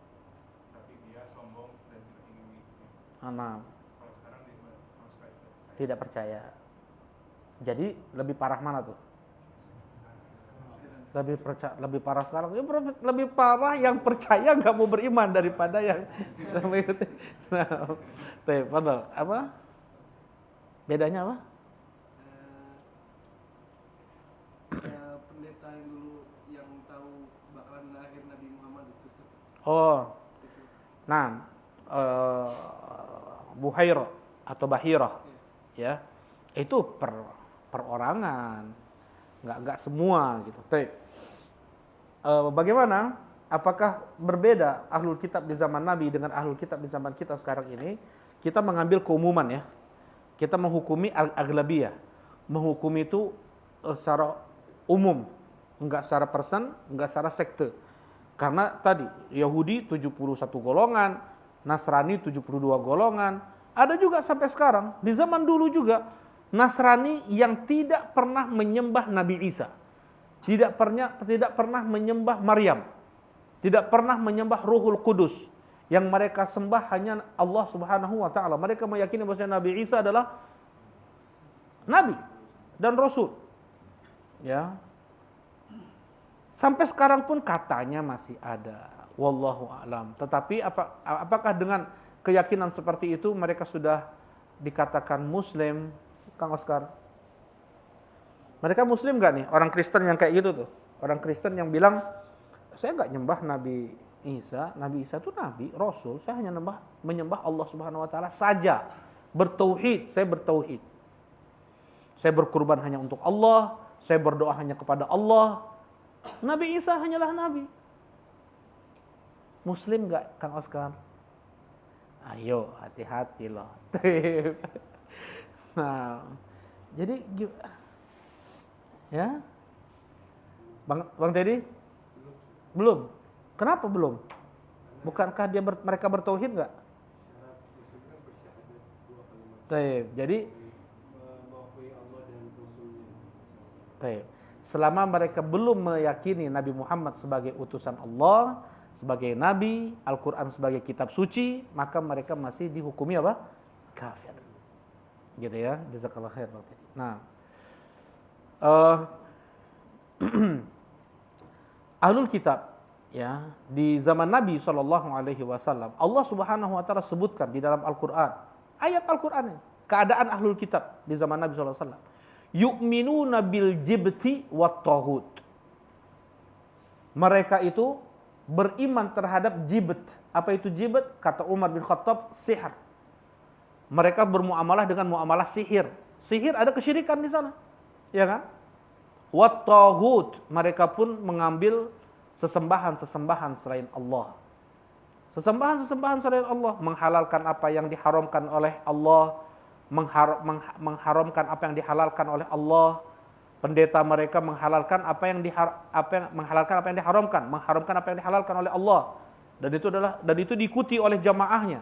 tapi dia sombong dan tidak ingin mengikuti. Nah, Kalau sekarang dia sama sekali tidak percaya. Jadi lebih parah mana tuh? Lebih parah sekarang. Ya, lebih parah yang percaya nggak mau beriman daripada yang mengikuti. Nah, padahal apa? Bedanya apa? Ya, pendeta yang dulu yang tahu bakalan lahir Nabi Muhammad itu. Oh, nah, Buhairah atau Bahirah, ya, itu perorangan, nggak semua gitu. Bagaimana? Apakah berbeda ahlul kitab di zaman Nabi dengan ahlul kitab di zaman kita sekarang ini? Kita mengambil keumuman ya. Kita menghukumi aghlabiyah. Menghukumi itu secara umum, enggak secara person, enggak secara sekte. Karena tadi Yahudi 71 golongan, Nasrani 72 golongan. Ada juga sampai sekarang, di zaman dulu juga Nasrani yang tidak pernah menyembah Nabi Isa. Tidak pernah menyembah Maryam. Tidak pernah menyembah Ruhul Kudus. Yang mereka sembah hanya Allah Subhanahu wa taala. Mereka meyakini bahwa Nabi Isa adalah nabi dan rasul. Ya. Sampai sekarang pun katanya masih ada. Wallahu a'lam. Tetapi apakah dengan keyakinan seperti itu mereka sudah dikatakan muslim, Kang Oscar? Mereka muslim gak nih? Orang Kristen yang kayak gitu tuh. Orang Kristen yang bilang, saya gak nyembah Nabi Isa. Nabi Isa itu Nabi, Rasul. Saya hanya menyembah Allah Subhanahu Wa Taala saja. Bertauhid, saya bertauhid. Saya berkurban hanya untuk Allah. Saya berdoa hanya kepada Allah. Nabi Isa hanyalah Nabi. Muslim gak Kang Oscar? Ayo, hati-hati loh. Nah, jadi ya, Bang Teddy? Belum. Kenapa belum? Bukankah mereka bertauhid nggak? Jadi, selama mereka belum meyakini Nabi Muhammad sebagai utusan Allah, sebagai Nabi, Al-Quran sebagai kitab suci, maka mereka masih dihukumi apa? Kafir. Gitu ya, jazakallah khair Bang Teddy. Nah, ahlul kitab ya di zaman Nabi SAW, Allah Subhanahu Wa Taala sebutkan di dalam Al-Quran, ayat Al-Quran ini, keadaan ahlul kitab di zaman Nabi SAW. Yu'minuna bil jibti wat taghut. Mereka itu beriman terhadap jibt. Apa itu jibt? Kata Umar bin Khattab, sihir. Mereka bermuamalah dengan muamalah sihir. Sihir ada kesyirikan di sana, ya kan? Wat taghut, mereka pun mengambil sesembahan-sesembahan selain Allah. Sesembahan-sesembahan selain Allah, menghalalkan apa yang diharamkan oleh Allah, mengharamkan apa yang dihalalkan oleh Allah. Pendeta mereka menghalalkan apa yang diharamkan, mengharamkan apa yang dihalalkan oleh Allah. Dan itu diikuti oleh jamaahnya.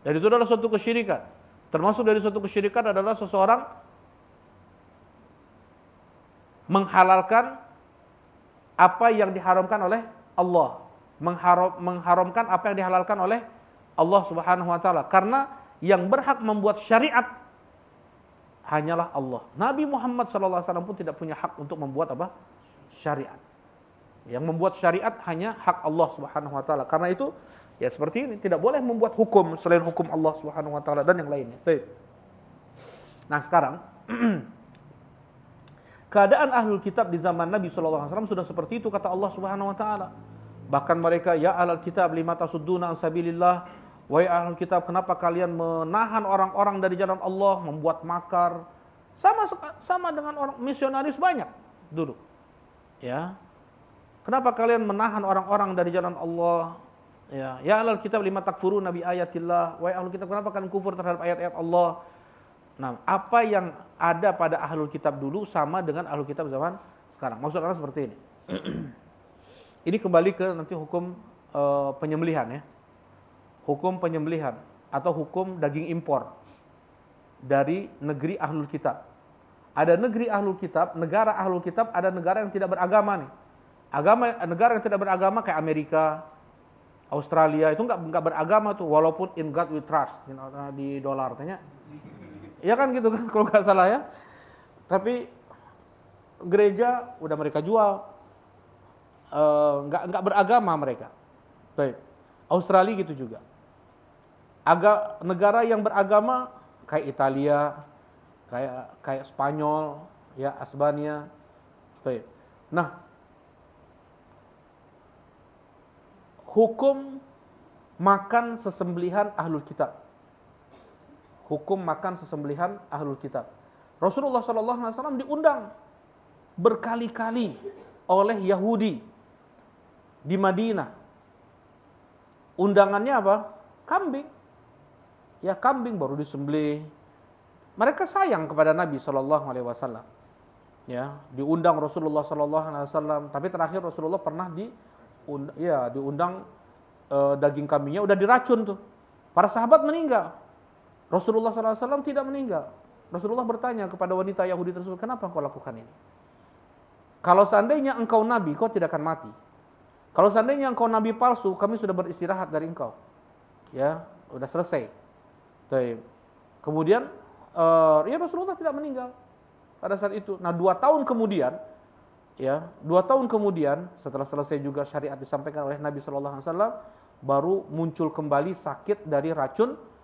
Dan itu adalah suatu kesyirikan. Termasuk dari suatu kesyirikan adalah seseorang menghalalkan apa yang diharamkan oleh Allah, mengharamkan apa yang dihalalkan oleh Allah Subhanahu wa taala, karena yang berhak membuat syariat hanyalah Allah. Nabi Muhammad SAW pun tidak punya hak untuk membuat apa? Syariat. Yang membuat syariat hanya hak Allah Subhanahu wa taala. Karena itu ya seperti ini, tidak boleh membuat hukum selain hukum Allah Subhanahu wa taala dan yang lainnya. Baik. Nah, sekarang keadaan ahlul kitab di zaman Nabi SAW sudah seperti itu, kata Allah Subhanahu wa taala. Bahkan mereka, ya ahlul kitab lima tasudduna an sabilillah, wahai ahlul kitab, kenapa kalian menahan orang-orang dari jalan Allah, membuat makar? Sama dengan orang misionaris banyak dulu. Ya. Kenapa kalian menahan orang-orang dari jalan Allah? Ya ahlul kitab lima takfuruna bi ayatillah, wahai ahlul kitab, kenapa kalian kufur terhadap ayat-ayat Allah? Nah, apa yang ada pada ahlul kitab dulu sama dengan ahlul kitab zaman sekarang. Maksudnya seperti ini. Ini kembali ke nanti hukum penyembelihan ya. Hukum penyembelihan atau hukum daging impor dari negeri ahlul kitab. Ada negeri ahlul kitab, negara ahlul kitab, ada negara yang tidak beragama nih. Negara yang tidak beragama kayak Amerika, Australia itu nggak beragama tuh, walaupun in God we trust, di dolar tanya. Ya kan gitu kan kalau nggak salah ya. Tapi gereja udah mereka jual, nggak beragama mereka. Baik. Australia gitu juga. Negara yang beragama kayak Italia, kayak Spanyol, ya Asbania. Baik. Nah, hukum makan sesembelihan ahlul kitab. Hukum makan sesembelihan ahlul kitab. Rasulullah SAW diundang berkali-kali oleh Yahudi di Madinah. Undangannya apa? Kambing. Ya kambing baru disembelih. Mereka sayang kepada Nabi SAW. Ya, diundang Rasulullah SAW. Tapi terakhir Rasulullah pernah diundang daging kambingnya udah diracun tuh. Para sahabat meninggal. Rasulullah SAW tidak meninggal. Rasulullah bertanya kepada wanita Yahudi tersebut, kenapa engkau lakukan ini? Kalau seandainya engkau nabi, kau tidak akan mati. Kalau seandainya engkau nabi palsu, kami sudah beristirahat dari engkau. Ya, udah selesai. Kemudian, ya Rasulullah tidak meninggal pada saat itu. Nah, 2 tahun kemudian, setelah selesai juga syariat disampaikan oleh Nabi SAW, baru muncul kembali sakit dari racun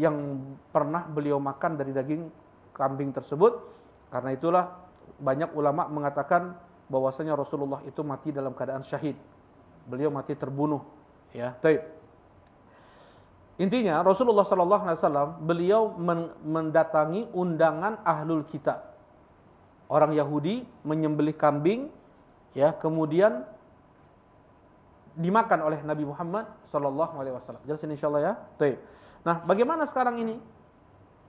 yang pernah beliau makan dari daging kambing tersebut. Karena itulah banyak ulama mengatakan bahwasanya Rasulullah itu mati dalam keadaan syahid. Beliau mati terbunuh. Ya, taib. Intinya Rasulullah SAW beliau mendatangi undangan ahlul kitab. Orang Yahudi menyembelih kambing, ya, kemudian dimakan oleh Nabi Muhammad SAW. Jelas insyaallah ya. Taib. Nah, bagaimana sekarang ini?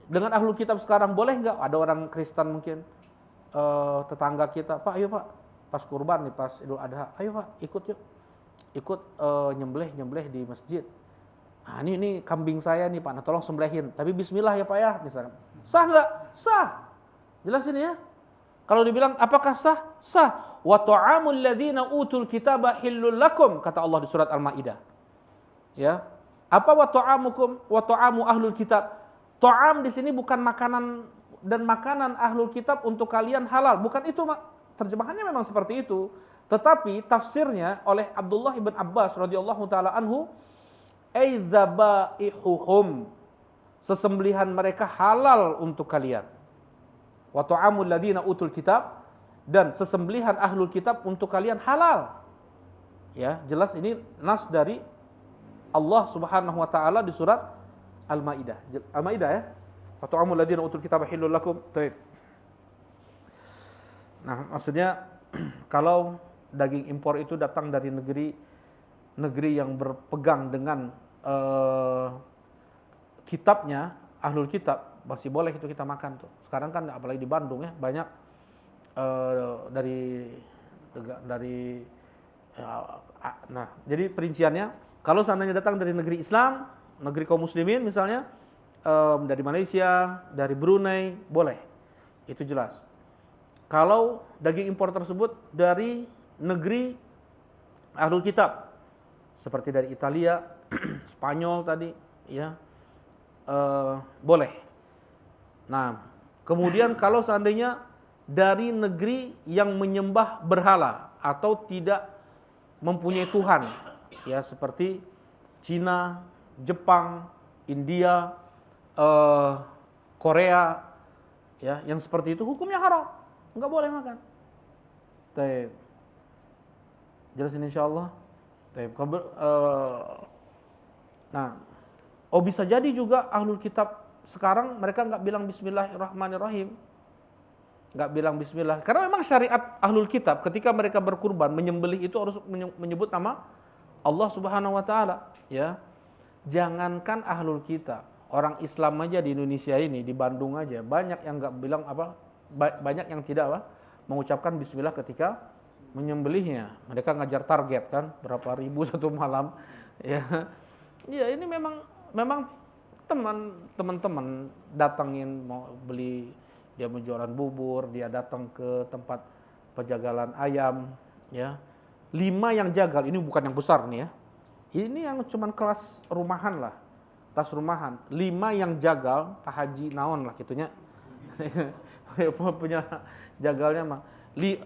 Dengan ahlul kitab sekarang boleh nggak? Ada orang Kristen mungkin, tetangga kita, Pak, ayo Pak, pas kurban nih, pas Idul Adha, ayo Pak, ikut yuk, nyembelih di masjid. Nah, ini kambing saya nih Pak, nah tolong sembelihin, tapi Bismillah ya Pak ya, misalkan. Sah nggak? Sah. Jelas ini ya. Kalau dibilang apakah sah? Sah. Wa ta'amul ladzina utul kitaba hillul lakum, kata Allah di surat Al-Maidah. Ya. Apa wa ta'amukum wa ta'amu ahlul kitab? Ta'am di sini bukan makanan dan makanan ahlul kitab untuk kalian halal, bukan itu, terjemahannya memang seperti itu. Tetapi tafsirnya oleh Abdullah ibn Abbas radhiyallahu taala anhu, ai dzabaihuhum, sesembelihan mereka halal untuk kalian. Wa ta'amul ladzina utul kitab, dan sesembelihan ahlul kitab untuk kalian halal. Ya, jelas ini nas dari Allah Subhanahu wa taala di surat Al-Maidah. Al-Maidah ya. Wa ta'amul ladzina utul kitab halal lakum. Baik. Nah, maksudnya kalau daging impor itu datang dari negeri yang berpegang dengan kitabnya, ahlul kitab, masih boleh itu kita makan tuh. Sekarang kan apalagi di Bandung ya, banyak dari nah, jadi perinciannya kalau seandainya datang dari negeri Islam, negeri kaum muslimin misalnya, dari Malaysia, dari Brunei, boleh. Itu jelas. Kalau daging impor tersebut dari negeri ahlul kitab, seperti dari Italia, Spanyol tadi, ya, boleh. Nah, kemudian kalau seandainya dari negeri yang menyembah berhala atau tidak mempunyai Tuhan, ya seperti Cina, Jepang, India, Korea, ya, yang seperti itu hukumnya haram, nggak boleh makan. Taib. Jelasin insyaallah. Taib. Nah, bisa jadi juga ahlul kitab sekarang mereka nggak bilang Bismillahirrahmanirrahim, nggak bilang Bismillah, karena memang syariat ahlul kitab ketika mereka berkurban menyembelih itu harus menyebut nama Allah Subhanahu Wa Taala. Ya, jangankan ahlul kitab, orang Islam aja di Indonesia ini, di Bandung aja banyak yang nggak bilang banyak yang tidak mengucapkan Bismillah ketika menyembelihnya. Mereka ngajar target kan, berapa ribu satu malam. Ya, ya ini memang teman-teman datangin mau beli, dia menjualan bubur, dia datang ke tempat penjagalan ayam, ya. 5 yang jagal, ini bukan yang besar nih ya. Ini yang cuman kelas rumahan lah. Tas rumahan. 5 yang jagal, Pak Haji naon lah gitunya. Punya jagalnya mah.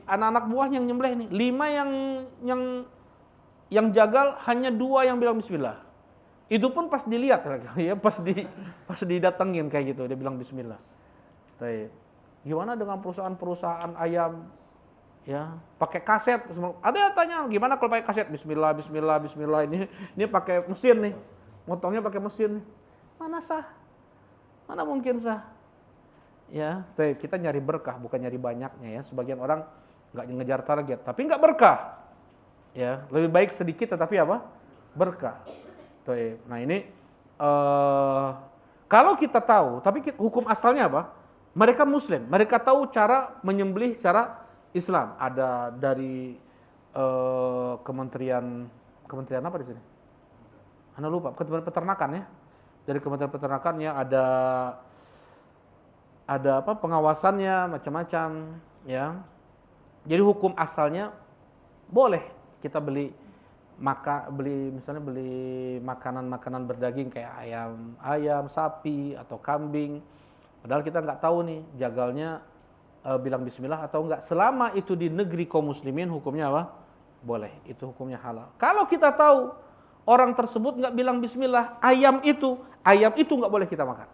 Anak-anak buah yang nyembelih nih, 5 yang jagal hanya 2 yang bilang bismillah. Itu pun pas dilihat ya, pas didatengin kayak gitu dia bilang bismillah. Baik. Gimana dengan perusahaan-perusahaan ayam, ya pakai kaset? Ada yang tanya gimana kalau pakai kaset? Bismillah, Bismillah, Bismillah. Ini pakai mesin nih, motongnya pakai mesin. Mana sah? Mana mungkin sah? Ya, kita nyari berkah bukan nyari banyaknya ya. Sebagian orang nggak ngejar target, tapi nggak berkah. Ya, lebih baik sedikit tetapi apa? Berkah. Nah ini kalau kita tahu, tapi hukum asalnya apa? Mereka Muslim, mereka tahu cara menyembelih secara Islam. Ada dari kementerian apa di sini? Anda lupa, Kementerian Peternakan ya. Dari Kementerian Peternakannya ada apa? Pengawasannya macam-macam, ya. Jadi hukum asalnya boleh kita beli misalnya beli makanan-makanan berdaging kayak ayam, sapi atau kambing. Padahal kita nggak tahu nih jagalnya bilang bismillah atau enggak. Selama itu di negeri kaum muslimin hukumnya apa? Boleh, itu hukumnya halal. Kalau kita tahu orang tersebut nggak bilang bismillah, ayam itu nggak boleh kita makan.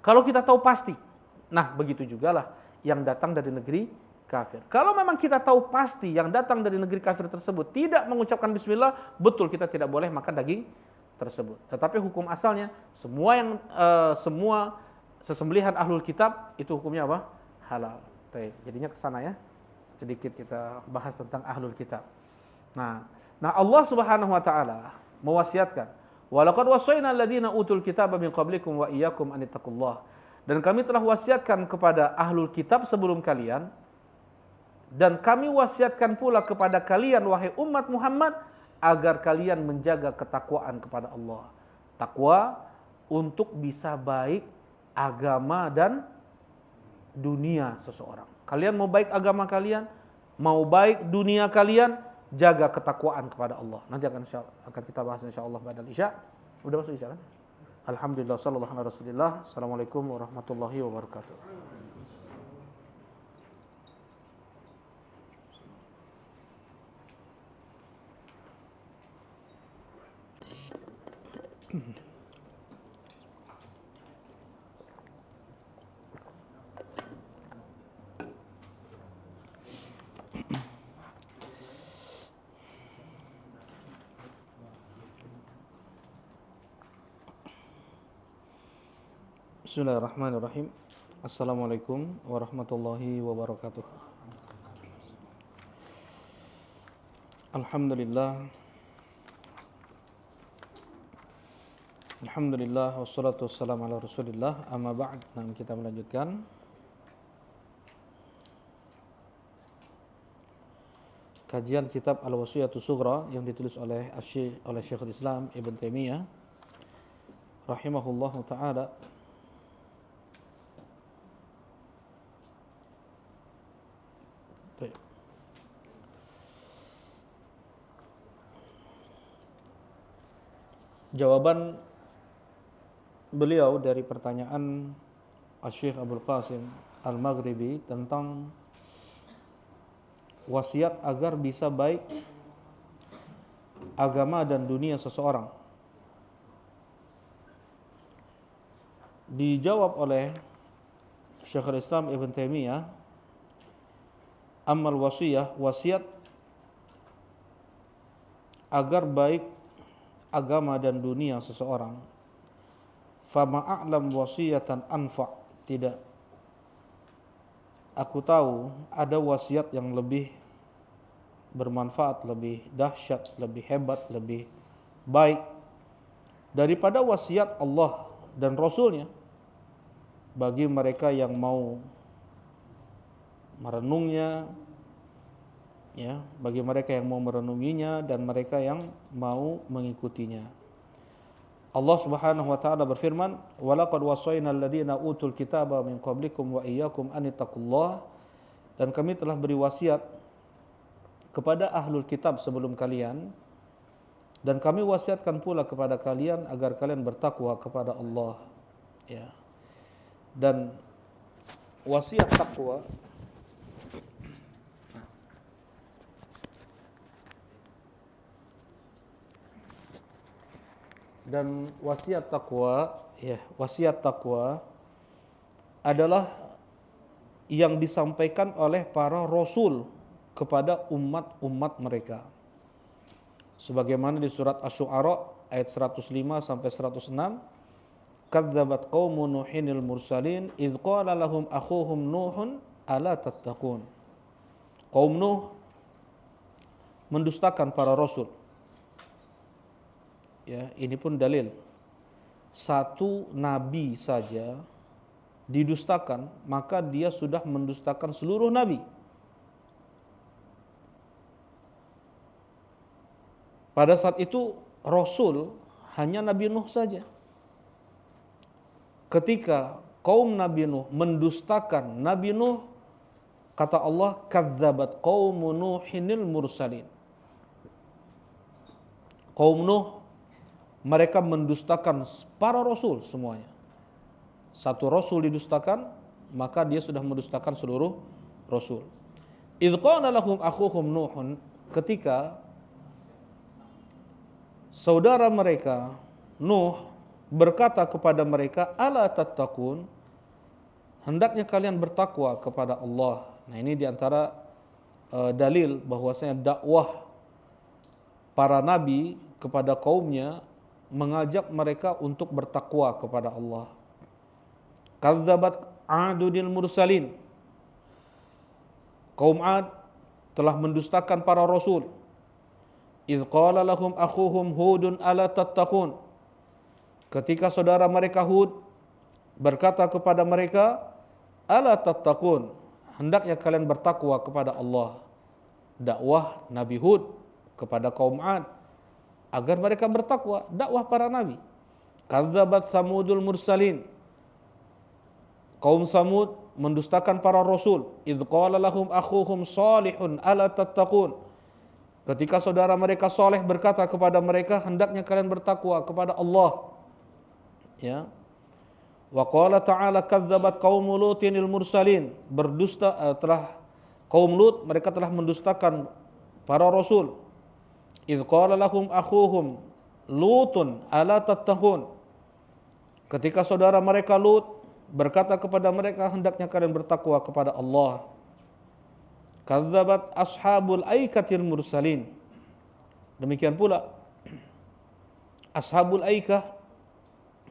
Kalau kita tahu pasti. Nah, begitu juga lah yang datang dari negeri kafir. Kalau memang kita tahu pasti yang datang dari negeri kafir tersebut tidak mengucapkan bismillah, betul kita tidak boleh makan daging tersebut. Tetapi hukum asalnya semua sesembelihan ahlul kitab itu hukumnya apa? Halal. Jadinya ke sana ya. Sedikit kita bahas tentang ahlul kitab. Nah Allah Subhanahu wa taala mewasiatkan, "Walaqad wasaina alladziina utul kitaba min qablikum wa iyyakum an ittaqullah." Dan kami telah wasiatkan kepada ahlul kitab sebelum kalian, dan kami wasiatkan pula kepada kalian wahai umat Muhammad agar kalian menjaga ketakwaan kepada Allah. Takwa untuk bisa baik agama dan dunia seseorang. Kalian mau baik agama kalian, mau baik dunia kalian, jaga ketakwaan kepada Allah. Nanti akan kita bahas insyaallah ba'dal isya. Udah masuk isya kan? Alhamdulillah sallallahu alaihi wasallam. Assalamualaikum warahmatullahi wabarakatuh. Bismillahirrahmanirrahim. Assalamualaikum warahmatullahi wabarakatuh. Alhamdulillah. Alhamdulillah wassalatu wassalamu ala Rasulillah. Amma ba'd. Nah, kita melanjutkan kajian kitab Al-Wasiyatus Sughra yang ditulis oleh Syekhul Islam Ibn Taimiyah rahimahullahu taala. Jawaban beliau dari pertanyaan Syekh Abdul Qasim Al-Maghribi tentang wasiat agar bisa baik agama dan dunia seseorang, dijawab oleh Syekhul Islam Ibn Taimiyah, amal wasiyah, wasiat agar baik agama dan dunia seseorang, fama a'lam wasiyatan anfa', tidak aku tahu ada wasiat yang lebih bermanfaat, lebih dahsyat, lebih hebat, lebih baik daripada wasiat Allah dan Rasulnya bagi mereka yang mau merenungnya, ya, bagi mereka yang mau merenunginya dan mereka yang mau mengikutinya. Allah Subhanahu wa taala berfirman, "Walaqad wasaynal ladzina utul kitaba min qablikum wa iyyakum anittaqullah." Dan kami telah beri wasiat kepada ahlul kitab sebelum kalian, dan kami wasiatkan pula kepada kalian agar kalian bertakwa kepada Allah. Ya. Dan wasiat takwa wasiat takwa adalah yang disampaikan oleh para rasul kepada umat-umat mereka. Sebagaimana di surat Asy-Syu'ara ayat 105 sampai 106, kadzdzabat qaumu nuhinil mursalin idz qala lahum akhuhum nuhun ala tattaqun. Kaum Nuh mendustakan para rasul. Ya, ini pun dalil. Satu nabi saja didustakan, maka dia sudah mendustakan seluruh nabi. Pada saat itu Rasul hanya Nabi Nuh saja. Ketika kaum Nabi Nuh mendustakan Nabi Nuh, kata Allah, kadzdzabat qaumu nuhinil mursalin. Kaum Nuh mereka mendustakan para rasul semuanya. Satu rasul didustakan, maka dia sudah mendustakan seluruh rasul. Idz qala lahum akhuhum Nuhun, ketika saudara mereka Nuh berkata kepada mereka, ala tattaqun, hendaknya kalian bertakwa kepada Allah. Nah, ini diantara dalil bahwasanya dakwah para nabi kepada kaumnya mengajak mereka untuk bertakwa kepada Allah. Kadzdzabat 'adunil mursalin, kaum 'Ad telah mendustakan para rasul. Idz qala lahum akhuhum Hudun ala tattaqun, ketika saudara mereka Hud berkata kepada mereka, ala tattaqun, hendaknya kalian bertakwa kepada Allah. Dakwah Nabi Hud kepada kaum 'Ad agar mereka bertakwa, dakwah para nabi. Kadzdzabat Samudul mursalin, kaum Samud mendustakan para rasul. Idz qala lahum akhuhum Shalihun ala tattaqun, ketika saudara mereka Saleh berkata kepada mereka, hendaknya kalian bertakwa kepada Allah. Ya. Wa qala ta'ala kadzdzabat qaumul Lutinil mursalin, telah kaum Lut mereka telah mendustakan para rasul. Idz qala lahum akhuhum Lutun ala tattaqun, ketika saudara mereka Lut berkata kepada mereka, hendaknya kalian bertakwa kepada Allah. Kadzdzabat ashabul aikatil mursalin, demikian pula ashabul aikah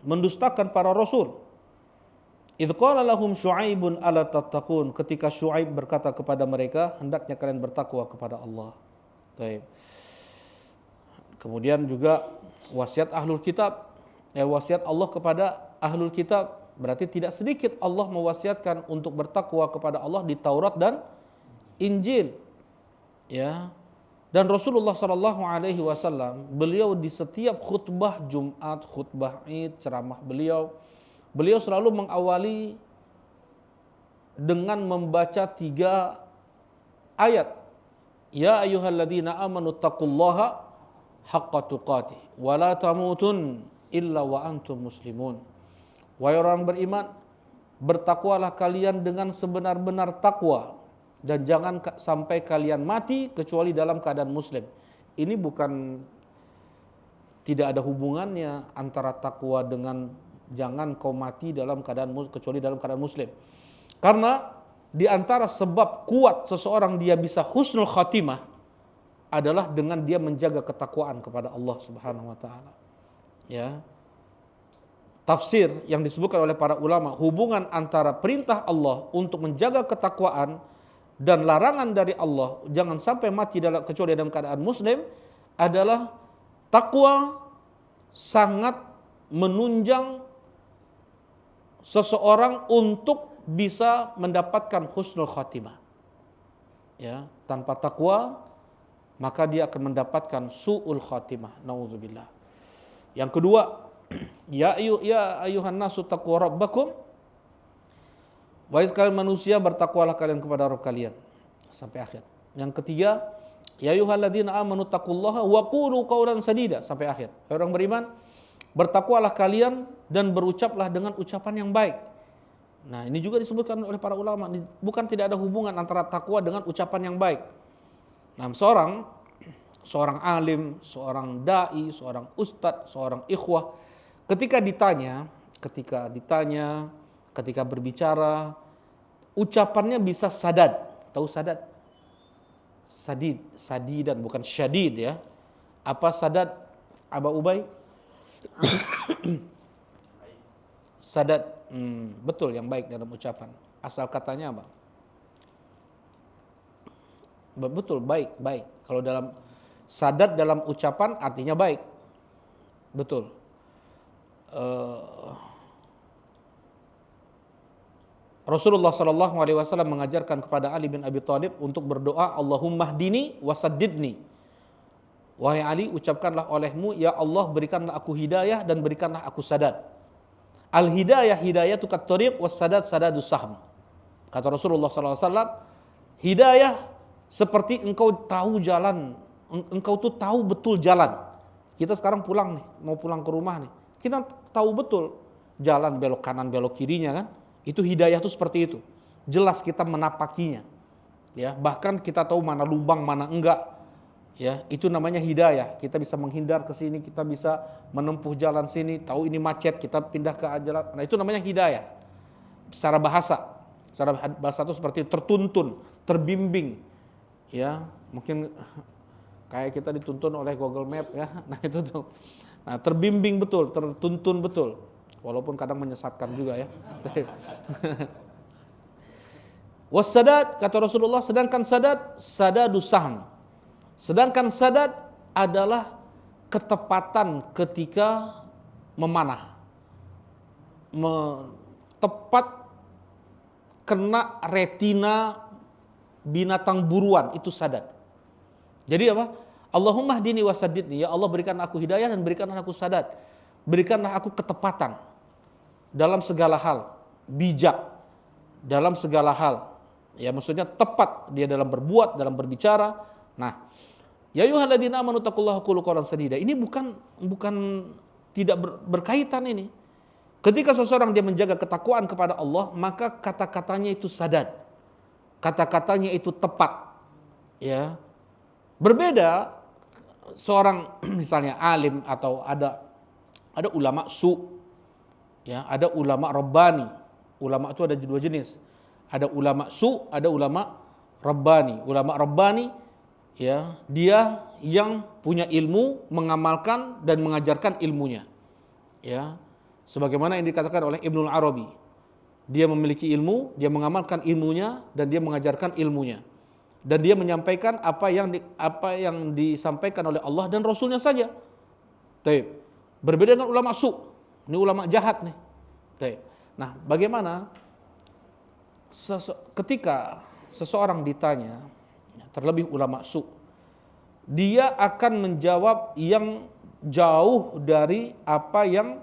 mendustakan para rasul. Idz qala lahum Syu'aibun ala tattaqun, ketika Syu'aib berkata kepada mereka, hendaknya kalian bertakwa kepada Allah. Baik. Kemudian juga wasiat ahlul kitab, wasiat Allah kepada ahlul kitab, berarti tidak sedikit Allah mewasiatkan untuk bertakwa kepada Allah di Taurat dan Injil. Ya. Dan Rasulullah sallallahu alaihi wasallam, beliau di setiap khutbah Jumat, khutbah Id, ceramah beliau selalu mengawali dengan membaca 3 ayat. Ya ayyuhalladzina amanu taqullaha haqqa tuqatih wa la tamutun illa wa antum muslimun. Wahai orang beriman, bertakwalah kalian dengan sebenar-benar takwa dan jangan sampai kalian mati kecuali dalam keadaan muslim. Ini bukan, tidak ada hubungannya antara takwa dengan jangan kau mati dalam keadaan kecuali dalam keadaan muslim. Karena di antara sebab kuat seseorang dia bisa husnul khatimah adalah dengan dia menjaga ketakwaan kepada Allah Subhanahu wa taala. Ya. Tafsir yang disebutkan oleh para ulama, hubungan antara perintah Allah untuk menjaga ketakwaan dan larangan dari Allah jangan sampai mati kecuali dalam keadaan muslim adalah takwa sangat menunjang seseorang untuk bisa mendapatkan husnul khatimah. Ya, tanpa takwa maka dia akan mendapatkan su'ul khatimah. Nauzubillah. Yang kedua, ya ayuhan nasu taqu rabbakum. Wahai sekalian manusia, bertakwalah kalian kepada Rabb kalian. Sampai akhir. Yang ketiga, ya ayyuhalladzina amanu taqullaha wa qulu qawlan sadida. Sampai akhir. Orang beriman, bertakwalah kalian dan berucaplah dengan ucapan yang baik. Nah, ini juga disebutkan oleh para ulama, bukan tidak ada hubungan antara takwa dengan ucapan yang baik. Nah, seorang alim, seorang dai, seorang ustadz, seorang ikhwah, ketika berbicara, ucapannya bisa sadad. Tahu sadad? Sadidan, bukan syadid ya. Apa sadad, Aba Ubay? Sadad, betul, yang baik dalam ucapan. Asal katanya apa? Betul, baik. Kalau dalam sadad dalam ucapan artinya baik. Betul. Rasulullah sallallahu alaihi wasallam mengajarkan kepada Ali bin Abi Thalib untuk berdoa, Allahumma hdini wasaddidni. Wahai Ali, ucapkanlah olehmu, ya Allah berikanlah aku hidayah dan berikanlah aku sadad. Al-hidayah hidayatu kat-thariq was-sadad sadadus sahm. Kata Rasulullah sallallahu alaihi wasallam, hidayah seperti engkau tahu jalan, engkau tuh tahu betul jalan. Kita sekarang pulang nih, mau pulang ke rumah nih. Kita tahu betul jalan belok kanan, belok kirinya kan? Itu hidayah tuh seperti itu. Jelas kita menapakinya. Ya, bahkan kita tahu mana lubang, mana enggak. Ya, itu namanya hidayah. Kita bisa menghindar ke sini, kita bisa menempuh jalan sini, tahu ini macet, kita pindah ke jalan. Nah, itu namanya hidayah. Secara bahasa itu seperti tertuntun, terbimbing. Ya, mungkin kayak kita dituntun oleh Google Map ya. Nah, itu tuh. Nah, terbimbing betul, tertuntun betul. Walaupun kadang menyesatkan juga ya. Wassadad, kata Rasulullah, sedangkan sadadus sahm. Sedangkan sadad adalah ketepatan ketika memanah. Tepat kena retina binatang buruan, itu sadad. Jadi apa? Allahumma hdini wasaddidni, ya Allah berikan aku hidayah dan berikanlah aku sadad. Berikanlah aku ketepatan dalam segala hal, bijak dalam segala hal. Ya, maksudnya tepat dia dalam berbuat, dalam berbicara. Nah, ya ayyuhalladzina amanu taqullaha qulu qawlan sadida. Ini bukan tidak berkaitan ini. Ketika seseorang dia menjaga ketakwaan kepada Allah, maka kata-katanya itu sadad. Kata-katanya itu tepat. Ya. Berbeda seorang misalnya alim atau ada ulama ya, ada ulama rabbani. Ulama itu ada dua jenis. Ada ulama ada ulama rabbani. Ulama rabbani ya, dia yang punya ilmu, mengamalkan dan mengajarkan ilmunya. Ya. Sebagaimana yang dikatakan oleh Ibnul Arabi. Dia memiliki ilmu, dia mengamalkan ilmunya, dan dia mengajarkan ilmunya. Dan dia menyampaikan apa yang disampaikan oleh Allah dan Rasulnya saja. Taib. Berbeda dengan ulama su'. Ini ulama jahat nih. Taib. Nah, bagaimana ketika seseorang ditanya, terlebih ulama su', dia akan menjawab yang jauh dari apa yang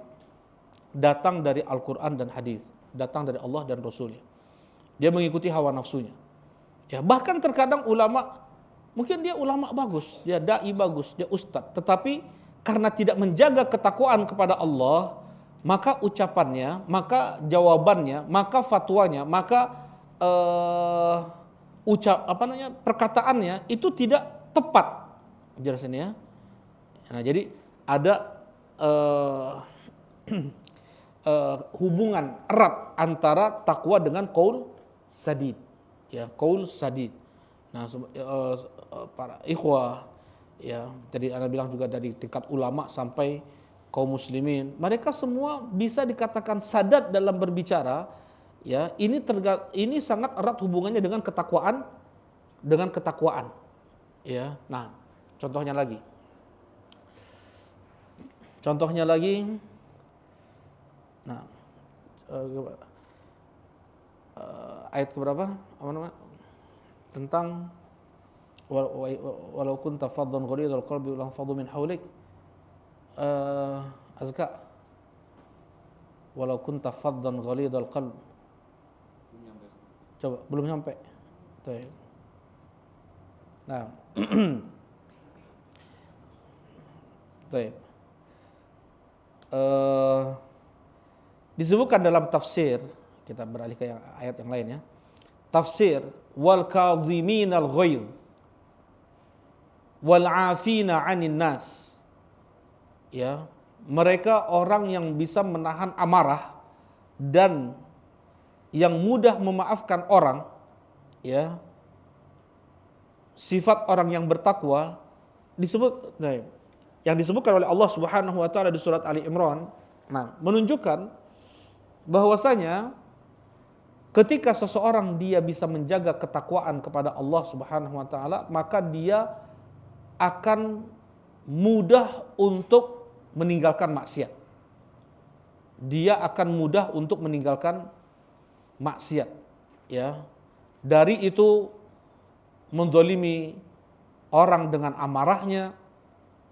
datang dari Al-Quran dan hadis, datang dari Allah dan Rasulnya. Dia mengikuti hawa nafsunya. Ya, bahkan terkadang ulama, mungkin dia ulama bagus, dia dai bagus, dia ustadz, tetapi karena tidak menjaga ketakwaan kepada Allah, maka ucapannya, maka jawabannya, maka fatwanya, maka perkataannya itu tidak tepat. Jelas ini ya. Nah, jadi ada hubungan erat antara takwa dengan qaul sadid. Ya, qaul sadid. Nah, para ikhwah, ya, tadi Anda bilang juga dari tingkat ulama sampai kaum muslimin, mereka semua bisa dikatakan sadad dalam berbicara. Ya, ini sangat erat hubungannya dengan ketakwaan, Ya, nah, contohnya lagi. Nah, ayat keberapa? Apa namanya? Tentang walau kunta faddan ghalidhal qalbi lam faddu min hawlik. Azka. Walau kunta faddan ghalidhal qalb. Coba, belum sampai. Tuh. Nah. Baik. Disebutkan dalam tafsir, kita beralih ke ayat yang lain ya. Tafsir wal kadhiminal ghaidh wal 'afina 'anil nas. Ya, mereka orang yang bisa menahan amarah dan yang mudah memaafkan orang, ya. Sifat orang yang bertakwa disebut, yang disebutkan oleh Allah Subhanahu wa taala di surat Ali Imran, nah, menunjukkan bahwasanya ketika seseorang dia bisa menjaga ketakwaan kepada Allah Subhanahu wa taala, maka dia akan mudah untuk meninggalkan maksiat. Dia akan mudah untuk meninggalkan maksiat, ya. Dari itu mendolimi orang dengan amarahnya,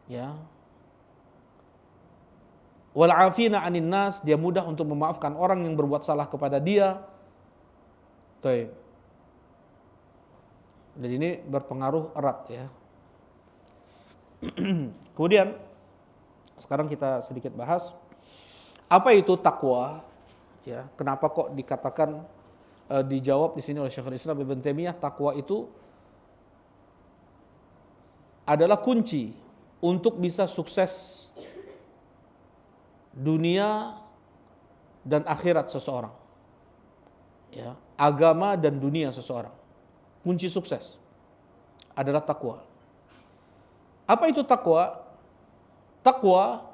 ya. Wal 'afina 'anil nas, dia mudah untuk memaafkan orang yang berbuat salah kepada dia. Baik. Jadi ini berpengaruh erat ya. Kemudian sekarang kita sedikit bahas apa itu takwa, ya. Kenapa kok dikatakan dijawab di sini oleh Syekhul Islam Ibnu Taimiyah, takwa itu adalah kunci untuk bisa sukses dunia dan akhirat seseorang. Ya, agama dan dunia seseorang. Kunci sukses adalah takwa. Apa itu takwa? Takwa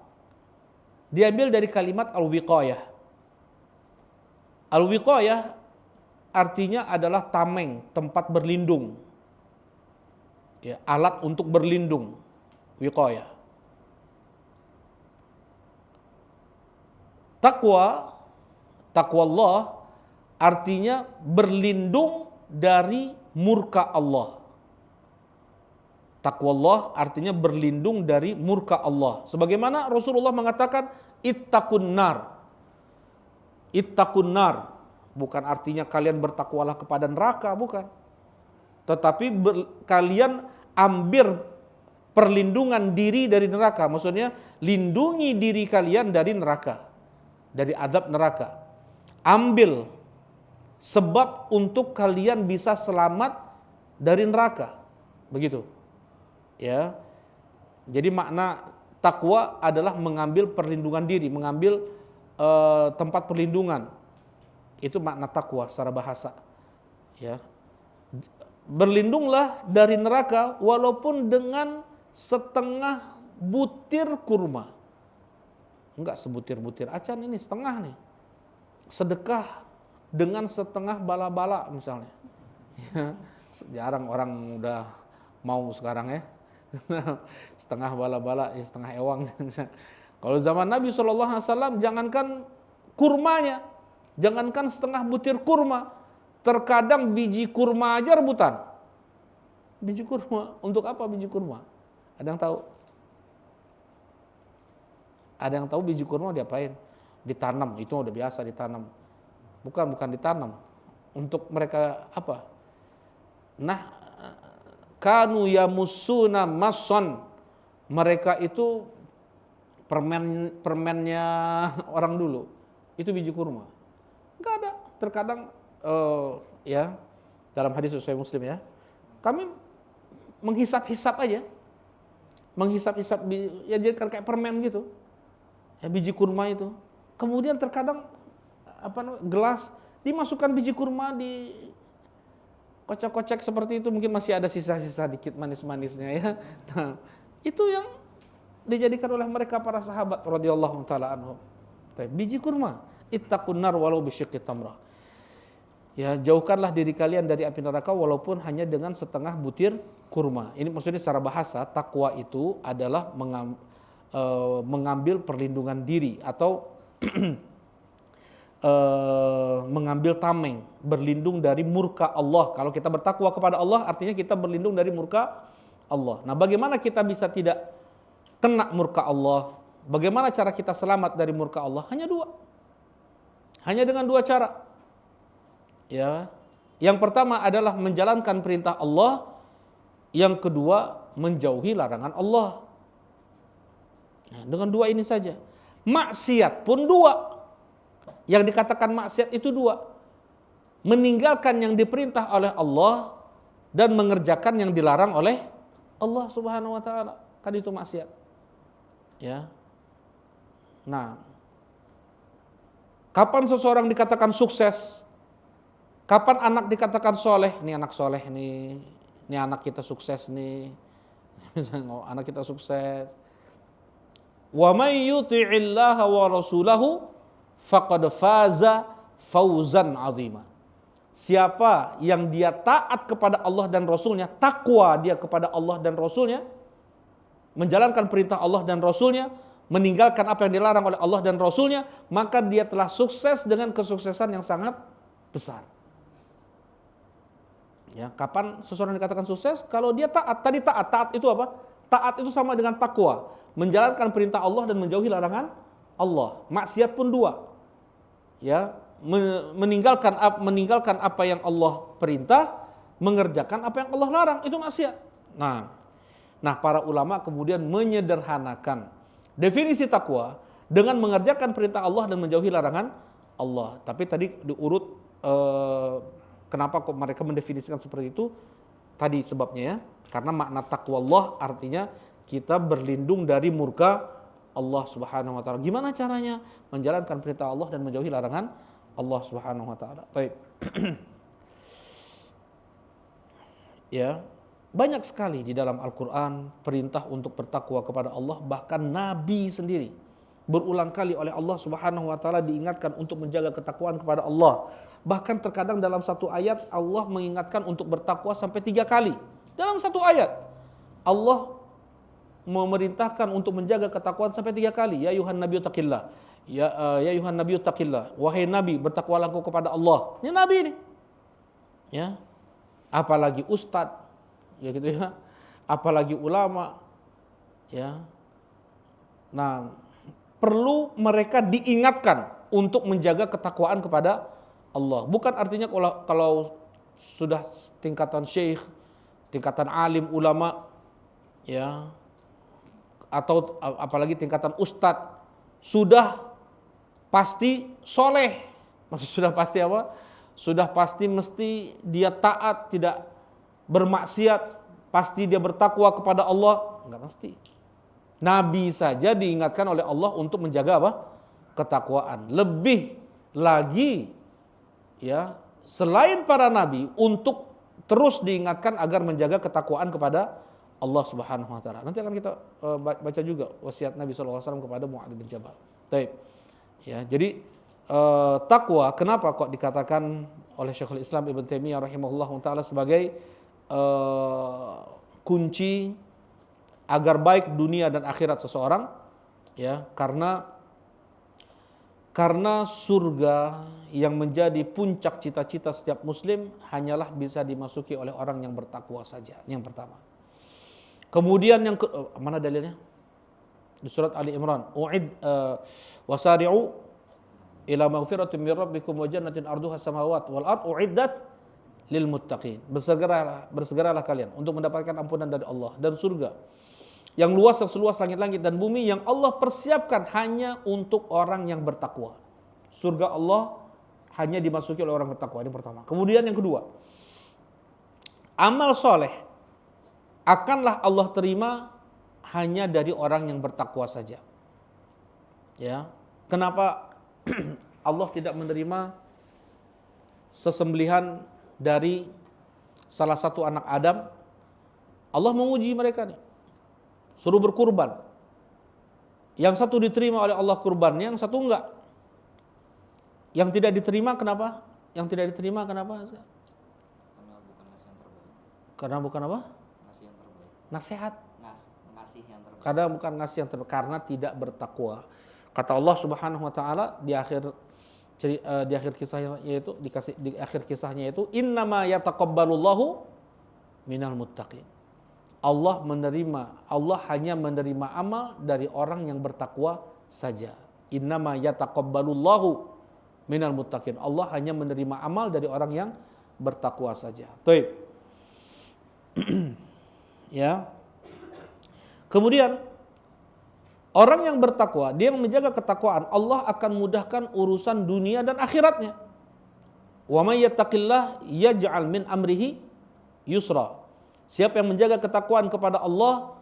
diambil dari kalimat al-wiqayah. Al-wiqayah artinya adalah tameng, tempat berlindung. Ya, alat untuk berlindung. Wiqayah. Takwa Allah artinya berlindung dari murka Allah. Takwa Allah artinya berlindung dari murka Allah. Sebagaimana Rasulullah mengatakan ittaqun nar. Ittaqun nar bukan artinya kalian bertakwalah kepada neraka, bukan. Tetapi kalian ambil perlindungan diri dari neraka. Maksudnya lindungi diri kalian dari neraka, dari azab neraka. Ambil sebab untuk kalian bisa selamat dari neraka. Begitu. Ya. Jadi makna takwa adalah mengambil perlindungan diri, mengambil tempat perlindungan. Itu makna takwa secara bahasa. Ya. Berlindunglah dari neraka walaupun dengan setengah butir kurma. Enggak sebutir-butir acan, ini setengah nih. Sedekah dengan setengah bala-bala misalnya. Ya, jarang orang udah mau sekarang ya. Setengah bala-bala, ya setengah ewang. Kalau zaman Nabi SAW, jangankan kurmanya, jangankan setengah butir kurma, terkadang biji kurma aja rebutan. Biji kurma, untuk apa biji kurma? Ada yang tahu? Ada yang tahu biji kurma diapain? Ditanam, itu udah biasa ditanam. Bukan ditanam. Untuk mereka apa? Nah, kanu yamussuna masson. Mereka itu permennya orang dulu. Itu biji kurma. Enggak ada. Terkadang ya dalam hadis Sahih Muslim ya. Kami menghisap-hisap aja. Menghisap-hisap ya jadikan kayak permen gitu. Ya, biji kurma itu. Kemudian terkadang gelas dimasukkan biji kurma di kocek-kocek seperti itu, mungkin masih ada sisa-sisa dikit manis-manisnya ya. Nah, itu yang dijadikan oleh mereka para sahabat radhiyallahu taala anhum. Biji kurma, ittaqun nar walau bisyiqqi tamrah. Ya, jauhkanlah diri kalian dari api neraka walaupun hanya dengan setengah butir kurma. Ini maksudnya secara bahasa takwa itu adalah mengambil perlindungan diri atau mengambil tameng, berlindung dari murka Allah. Kalau kita bertakwa kepada Allah, artinya kita berlindung dari murka Allah. Nah, bagaimana kita bisa tidak kena murka Allah? Bagaimana cara kita selamat dari murka Allah? Hanya dua. Hanya dengan dua cara. Ya. Yang pertama adalah menjalankan perintah Allah, yang kedua menjauhi larangan Allah. Nah, dengan dua ini saja. Maksiat pun dua. Yang dikatakan maksiat itu dua. Meninggalkan yang diperintah oleh Allah dan mengerjakan yang dilarang oleh Allah Subhanahu wa taala. Kan itu maksiat. Ya. Nah, kapan seseorang dikatakan sukses? Kapan anak dikatakan soleh? Ini anak soleh nih. Ini anak kita sukses nih. Anak kita sukses. Wa may yuti'illaha wa rasulahu faqad faza fauzan azima. Siapa yang dia taat kepada Allah dan Rasulnya, takwa dia kepada Allah dan Rasulnya, menjalankan perintah Allah dan Rasulnya, meninggalkan apa yang dilarang oleh Allah dan Rasulnya, maka dia telah sukses dengan kesuksesan yang sangat besar. Ya, kapan seseorang dikatakan sukses? Kalau dia taat. Tadi taat itu apa? Taat itu sama dengan takwa, menjalankan perintah Allah dan menjauhi larangan Allah. Maksiat pun dua. Ya, meninggalkan apa yang Allah perintah, mengerjakan apa yang Allah larang, itu maksiat. Nah, para ulama kemudian menyederhanakan definisi takwa dengan mengerjakan perintah Allah dan menjauhi larangan Allah. Tapi tadi diurut kenapa kok mereka mendefinisikan seperti itu? Tadi sebabnya ya, karena makna takwa Allah artinya kita berlindung dari murka Allah Subhanahu wa taala. Gimana caranya? Menjalankan perintah Allah dan menjauhi larangan Allah Subhanahu wa taala. Baik. Ya, banyak sekali di dalam Al-Qur'an perintah untuk bertakwa kepada Allah, bahkan nabi sendiri berulang kali oleh Allah Subhanahu wa taala diingatkan untuk menjaga ketakwaan kepada Allah. Bahkan terkadang dalam satu ayat Allah mengingatkan untuk bertakwa sampai 3 kali. Dalam satu ayat Allah memerintahkan untuk menjaga ketakwaan sampai 3 kali. Ya ayuhan nabiyyu taqillah. Ya ayuhan nabiyyu taqillah. Wahai nabi, bertakwalah engkau kepada Allah. Ini nabi ini. Ya. Apalagi ustadz, ya gitu ya. Apalagi ulama. Ya. Nah, perlu mereka diingatkan untuk menjaga ketakwaan kepada Allah. Bukan artinya kalau sudah tingkatan syekh, tingkatan alim, ulama, ya, atau apalagi tingkatan ustadz, sudah pasti soleh. Maksud sudah pasti apa? Sudah pasti mesti dia taat, tidak bermaksiat, pasti dia bertakwa kepada Allah. Enggak mesti. Nabi saja diingatkan oleh Allah untuk menjaga apa? Ketakwaan. Lebih lagi ya, selain para nabi untuk terus diingatkan agar menjaga ketakwaan kepada Allah Subhanahu wa taala. Nanti akan kita baca juga wasiat Nabi sallallahu alaihi wasallam kepada Mu'adz bin Jabal. Baik. Ya, jadi takwa, kenapa kok dikatakan oleh Syekhul Islam Ibn Taimiyah rahimahullah taala sebagai kunci agar baik dunia dan akhirat seseorang, ya, karena surga yang menjadi puncak cita-cita setiap muslim hanyalah bisa dimasuki oleh orang yang bertakwa saja. Yang pertama. Kemudian yang mana dalilnya? Di surat Ali Imran, wasari'u ila maghfiratin min rabbikum wa jannatin arduha samawati wal ard uiddat lil muttaqin. Bersegeralah kalian untuk mendapatkan ampunan dari Allah dan surga yang luas yang seluas langit-langit dan bumi yang Allah persiapkan hanya untuk orang yang bertakwa. Surga Allah hanya dimasuki oleh orang bertakwa. Ini pertama. Kemudian yang kedua, amal soleh akanlah Allah terima hanya dari orang yang bertakwa saja. Ya, kenapa Allah tidak menerima sesembelihan dari salah satu anak Adam? Allah menguji mereka nih. Suruh berkurban. Yang satu diterima oleh Allah kurbannya, yang satu enggak. Yang tidak diterima kenapa? Yang tidak diterima kenapa? Karena bukan ngasih yang terbaik. Karena bukan apa? Ngasih yang terbaik. Nasihat. Ngasih yang terbaik. Karena bukan ngasih yang terbaik, karena tidak bertakwa. Kata Allah Subhanahu wa taala di akhir kisahnya itu innama yataqabbalullahu minal muttaqin. Allah hanya menerima amal dari orang yang bertakwa saja. Innama yataqabbalullahu minal muttaqin. Allah hanya menerima amal dari orang yang bertakwa saja. Baik. Ya. Kemudian orang yang bertakwa, dia menjaga ketakwaan, Allah akan mudahkan urusan dunia dan akhiratnya. Wa may yattaqillah yaj'al min amrihi yusra. Siapa yang menjaga ketakwaan kepada Allah,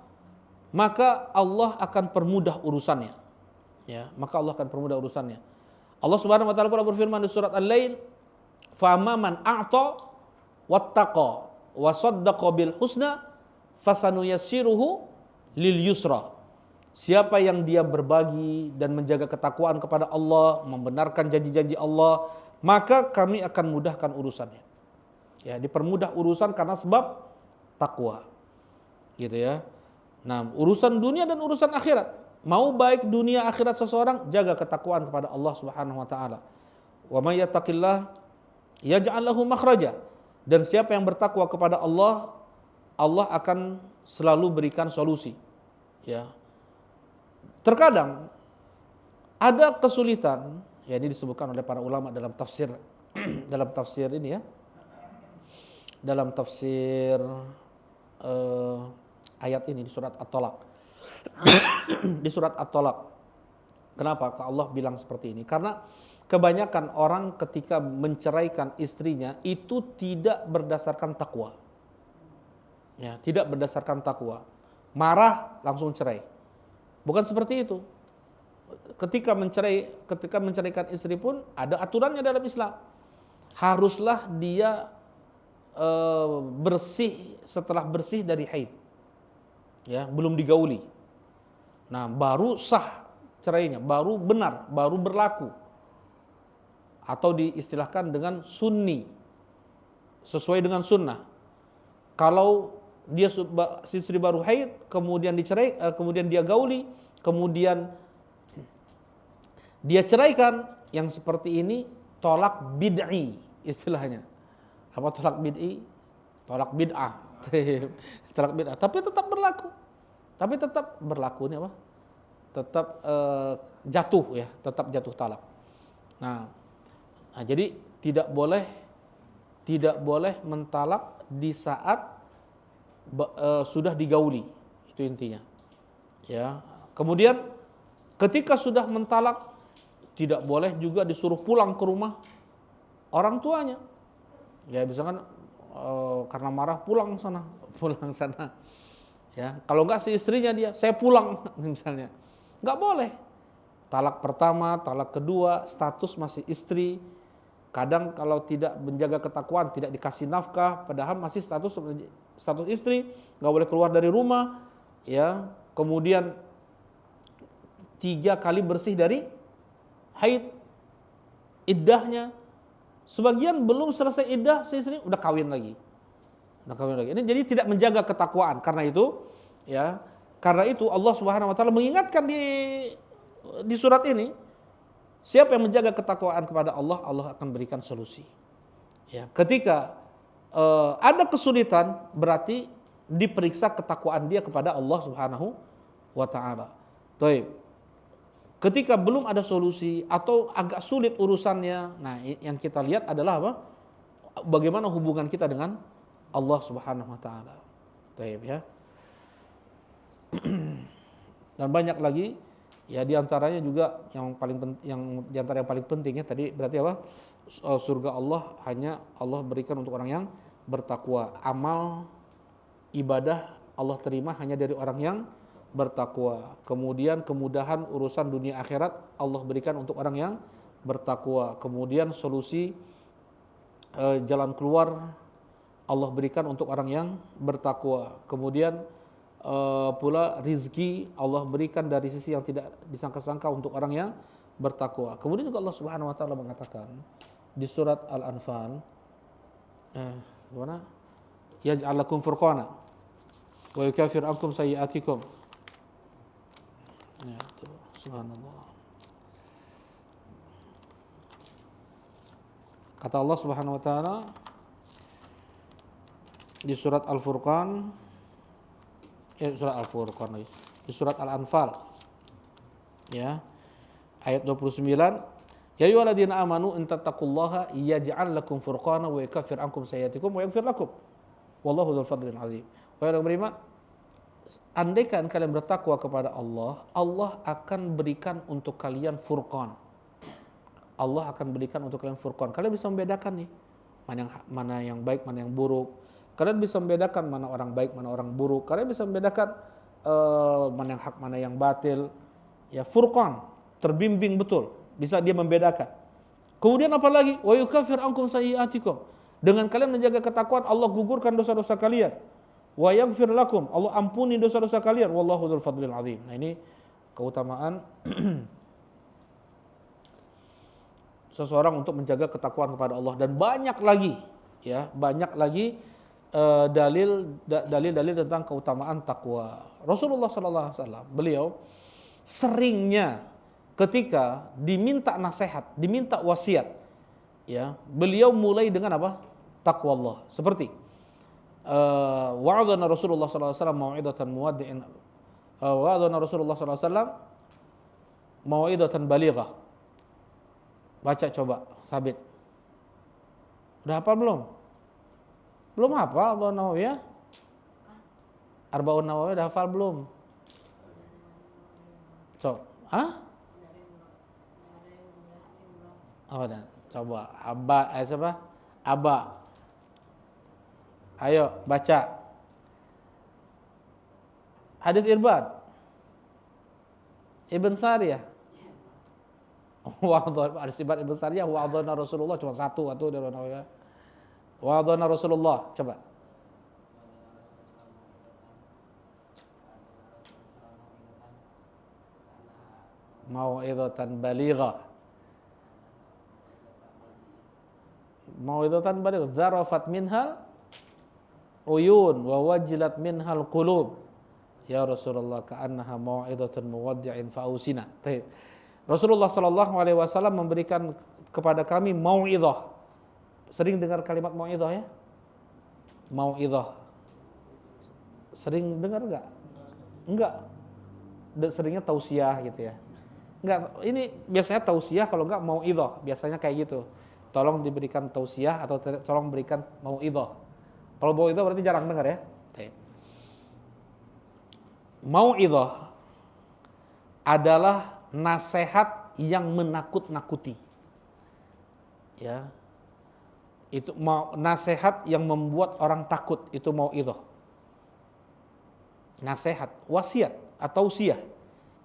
maka Allah akan permudah urusannya. Ya, maka Allah akan permudah urusannya. Allah Subhanahu wa taala pula berfirman di surat Al-Lail, "Fa man a'ta wattaqa wa saddaqa bil husna fasanuyassiruhu lil yusra." Siapa yang dia berbagi dan menjaga ketakwaan kepada Allah, membenarkan janji-janji Allah, maka kami akan mudahkan urusannya. Ya, dipermudah urusan karena sebab takwa. Gitu ya. Nah, urusan dunia dan urusan akhirat. Mau baik dunia akhirat seseorang, jaga ketakwaan kepada Allah Subhanahu wa taala. Wa may yattaqillah yaj'al lahu makhraja. Dan siapa yang bertakwa kepada Allah, Allah akan selalu berikan solusi. Ya. Terkadang ada kesulitan, ya ini disebutkan oleh para ulama dalam tafsir dalam tafsir ini ya. Dalam tafsir ayat ini di surat At-Talaq. Di surat At-Talaq. Kenapa Allah bilang seperti ini? Karena kebanyakan orang ketika menceraikan istrinya itu tidak berdasarkan takwa. Ya, tidak berdasarkan takwa. Marah langsung cerai. Bukan seperti itu. Ketika menceraikan istri pun ada aturannya dalam Islam. Haruslah dia bersih setelah bersih dari haid. Ya, belum digauli. Nah, baru sah cerainya, baru benar, baru berlaku. Atau diistilahkan dengan sunni. Sesuai dengan sunnah. Kalau dia istri baru haid, kemudian dicerai, kemudian dia gauli, kemudian dia ceraikan, yang seperti ini tolak bid'i istilahnya. Apa tolak bid'i? Tolak bid'ah. Tolak bid'ah. Tapi tetap berlaku ini apa? Tetap jatuh ya, tetap jatuh talak. Nah, jadi tidak boleh mentalak di saat sudah digauli, itu intinya. Ya. Kemudian ketika sudah mentalak, tidak boleh juga disuruh pulang ke rumah orang tuanya. Ya, misalkan karena marah pulang sana. Ya, kalau enggak si istrinya dia, saya pulang misalnya. Enggak boleh. Talak pertama, talak kedua, status masih istri. Kadang kalau tidak menjaga ketakwaan, tidak dikasih nafkah, padahal masih status istri, enggak boleh keluar dari rumah, ya. Kemudian 3 kali bersih dari haid. iddahnya. Sebagian belum selesai iddah, si istri udah kawin lagi. Ini jadi tidak menjaga ketakwaan. Karena itu Allah Subhanahu wa taala mengingatkan di surat ini, siapa yang menjaga ketakwaan kepada Allah, Allah akan berikan solusi. Ya, ketika ada kesulitan, berarti diperiksa ketakwaan dia kepada Allah Subhanahu wa taala. Baik. Ketika belum ada solusi atau agak sulit urusannya, nah yang kita lihat adalah apa? Bagaimana hubungan kita dengan Allah Subhanahu wa taala. Baik ya. Dan banyak lagi ya, di antaranya juga yang paling penting ya tadi, berarti apa? Surga Allah hanya Allah berikan untuk orang yang bertakwa. Amal ibadah Allah terima hanya dari orang yang bertakwa. Kemudian kemudahan urusan dunia akhirat Allah berikan untuk orang yang bertakwa. Kemudian solusi jalan keluar Allah berikan untuk orang yang bertakwa. Kemudian pula rizki Allah berikan dari sisi yang tidak disangka-sangka untuk orang yang bertakwa. Kemudian juga Allah Subhanahu wa taala mengatakan di surat Al-Anfal, gimana? Yaj'al lakum furqana wa yukaffir ankum sayyi'atikum. Ya, itu, subhanallah. Kata Allah Subhanahu wa taala di surat Al-Furqan, di surat Al-Anfal ya, ayat 29, ya ayyuhalladzina amanu in tattaqullaha yaj'al lakum furqana wa yukaffir ankum sayyi'atikum wa yaghfir lakum wallahu dzul fadlil azim. Wahai orang beriman, andaikan kalian bertakwa kepada Allah, Allah akan berikan untuk kalian furqan. Allah akan berikan untuk kalian furqan. Kalian bisa membedakan nih, mana yang baik, mana yang buruk. Kalian bisa membedakan mana orang baik, mana orang buruk. Kalian bisa membedakan mana yang hak, mana yang batil. Ya, furqan, terbimbing betul. Bisa dia membedakan. Kemudian apa lagi? Wa yukaffir ankum sayyi'atikum. Dengan kalian menjaga ketakwaan, Allah gugurkan dosa-dosa kalian. Wa yaghfir lakum, Allah ampuni dosa-dosa kalian. Wallahu dzul fadlil azim. Nah, ini keutamaan seseorang untuk menjaga ketakwaan kepada Allah. Dan banyak lagi ya, dalil-dalil tentang keutamaan takwa. Rasulullah sallallahu alaihi wasallam, beliau seringnya ketika diminta nasihat, diminta wasiat, ya, beliau mulai dengan apa? Takwa Allah. Seperti wa'adana Rasulullah sallallahu alaihi wasallam mau'idatan muwaddi'in, wa'adana Rasulullah sallallahu alaihi wasallam mau'idatan balighah. Baca coba, Sabit. Udah hafal belum? Belum hafal Arba'un Nawawiyah? Arba'un Nawawiyah udah hafal belum? Coba, apa dan? Coba, siapa? Aba. Ayo baca. Hadis Irbad Ibn Sariyah. Hadis Irbad Ibn Sariyah, wa'adhana Rasulullah, cuma satu dari Nawawiyah. Wa'adhana Rasulullah, coba. Mau'idhatan balighah. Mau'idhatan balighah, dzarafat minhal uyun wa wajilat minhal qulub. Ya Rasulullah, ka'annaha mau'idhatun muwaddi'in fa'usina. Rasulullah sallallahu alaihi wasallam memberikan kepada kami mau'idhah. Sering dengar kalimat mau'idhah ya? Mau'idhah. Sering dengar enggak? Enggak. Seringnya tausiah gitu ya. Enggak, ini biasanya tausiah, kalau enggak mau'idhah, biasanya kayak gitu. Tolong diberikan tausiah atau tolong berikan mau'idhah. Kalau mau'idhah berarti jarang dengar ya. Mau'idhah adalah nasihat yang menakut-nakuti. Ya. Itu nasihat yang membuat orang takut, itu mau'idhah. Nasihat, wasiat atau tausiah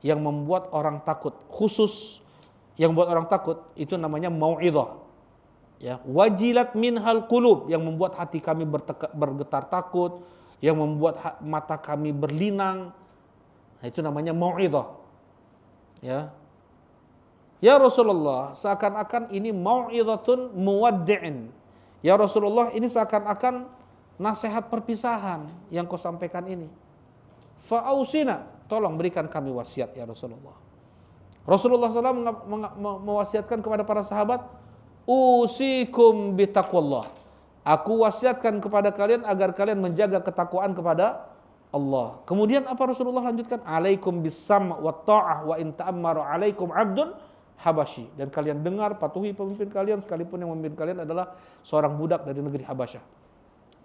yang membuat orang takut, khusus yang membuat orang takut itu namanya mau'idhah. Ya, wajilat minhal qulub, yang membuat hati kami bergetar takut, yang membuat mata kami berlinang. Nah, itu namanya mau'idhah. Ya. Ya Rasulullah, seakan-akan ini mau'izatun muwaddi'in. Ya Rasulullah, ini seakan-akan nasihat perpisahan yang kau sampaikan ini. Fa'ausina, tolong berikan kami wasiat ya Rasulullah. Rasulullah SAW mewasiatkan kepada para sahabat, usikum bitaqwallah. Aku wasiatkan kepada kalian agar kalian menjaga ketakwaan kepada Allah. Kemudian apa Rasulullah lanjutkan? Alaikum bisam' wa ta'ah wa in ta'ammaru alaikum abdun Habasyi, dan kalian dengar, patuhi pemimpin kalian sekalipun yang memimpin kalian adalah seorang budak dari negeri Habasyah.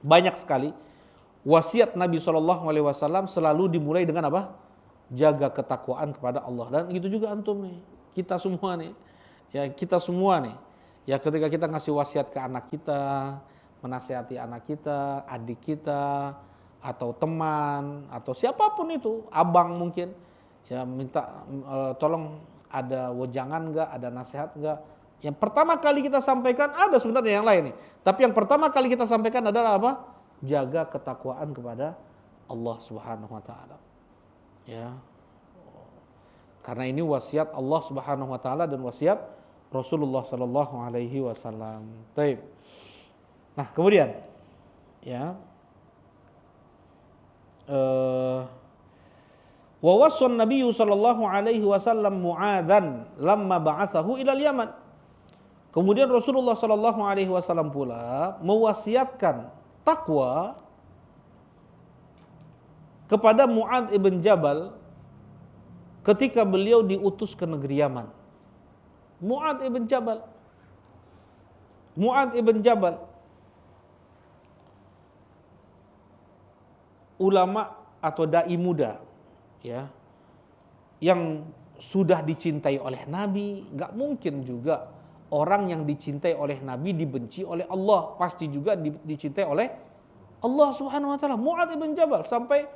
Banyak sekali wasiat Nabi SAW selalu dimulai dengan apa? Jaga ketakwaan kepada Allah. Dan gitu juga antum nih, kita semua nih. Ya, kita semua nih. Ya, ketika kita ngasih wasiat ke anak kita, menasihati anak kita, adik kita, atau teman, atau siapapun itu, abang mungkin, ya minta tolong ada wejangan enggak, ada nasihat enggak. Yang pertama kali kita sampaikan, ada sebenarnya yang lain nih. Tapi yang pertama kali kita sampaikan adalah apa? Jaga ketakwaan kepada Allah Subhanahu wa taala. Ya. Karena ini wasiat Allah Subhanahu wa taala dan wasiat Rasulullah sallallahu alaihi wasallam. Baik. Nah, kemudian ya wa wassan Nabi sallallahu alaihi wasallam Mu'adzan lamma ba'athahu ila Yaman. Kemudian Rasulullah sallallahu alaihi wasallam pula mewasiatkan takwa kepada Mu'adz ibn Jabal ketika beliau diutus ke negeri Yaman. Mu'adz ibn Jabal ulama atau dai muda, ya, yang sudah dicintai oleh Nabi. Gak mungkin juga orang yang dicintai oleh Nabi dibenci oleh Allah, pasti juga dicintai oleh Allah Subhanahu wa taala. Mu'adz ibn Jabal sampai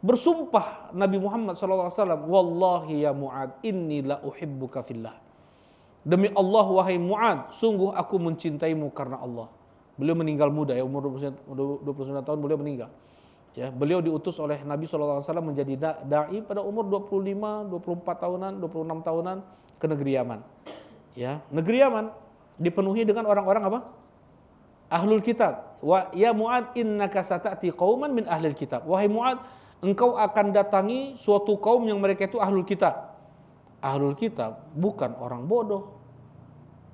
bersumpah Nabi Muhammad SAW, wallahi ya Mu'adz, inni la uhibbuka fillah. Demi Allah wahai Mu'adz, sungguh aku mencintaimu karena Allah. Beliau meninggal muda, ya, umur 29 tahun beliau meninggal. Ya, beliau diutus oleh Nabi SAW menjadi da'i pada umur 25, 24 tahunan, 26 tahunan ke negeri Yaman. Ya, negeri Yaman dipenuhi dengan orang-orang apa? Ahlul kitab. Wa ya Mu'adz innaka sata'ti qauman min ahlil kitab. Wahai Mu'adz, engkau akan datangi suatu kaum yang mereka itu ahlul kitab. Ahlul kitab bukan orang bodoh.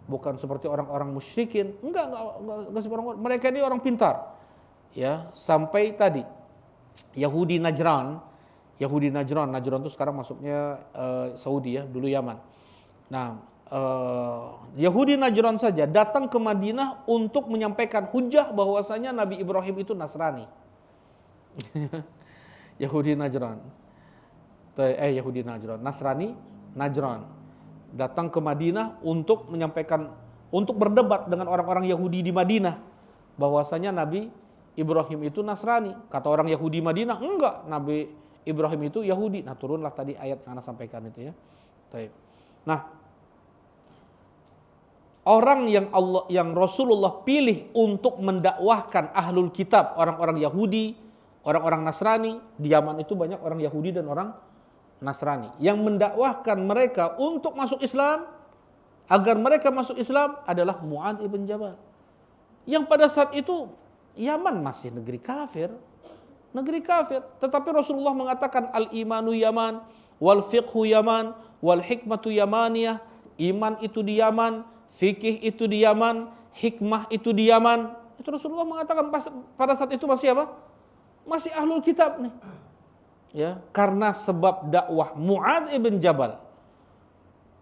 Bukan seperti orang-orang musyrikin. Enggak seperti orang. Mereka ini orang pintar. Ya, sampai tadi Yahudi Najran itu sekarang masuknya Saudi, ya, dulu Yaman. Nah, Yahudi Najran saja datang ke Madinah untuk menyampaikan hujah bahwasanya Nabi Ibrahim itu Nasrani. Yahudi Najran, Nasrani Najran datang ke Madinah untuk menyampaikan, untuk berdebat dengan orang-orang Yahudi di Madinah bahwasanya Nabi Ibrahim itu Nasrani. Kata orang Yahudi Madinah, enggak, Nabi Ibrahim itu Yahudi. Nah, turunlah tadi ayat yang Anda sampaikan itu, ya. Nah, orang yang Rasulullah pilih untuk mendakwahkan ahlul kitab, orang-orang Yahudi, orang-orang Nasrani, di Yaman itu banyak orang Yahudi dan orang Nasrani. Yang mendakwahkan mereka untuk masuk Islam, agar mereka masuk Islam adalah Mu'adz ibn Jabal. Yang pada saat itu Yaman masih negeri kafir. Tetapi Rasulullah mengatakan al-imanu Yaman, wal fiqhu Yaman, wal hikmatu Yamaniyah. Iman itu di Yaman, fikih itu di Yaman, hikmah itu di Yaman. Itu Rasulullah mengatakan pada saat itu masih apa? Masih ahlul kitab nih. Ya, karena sebab dakwah Mu'adz ibn Jabal,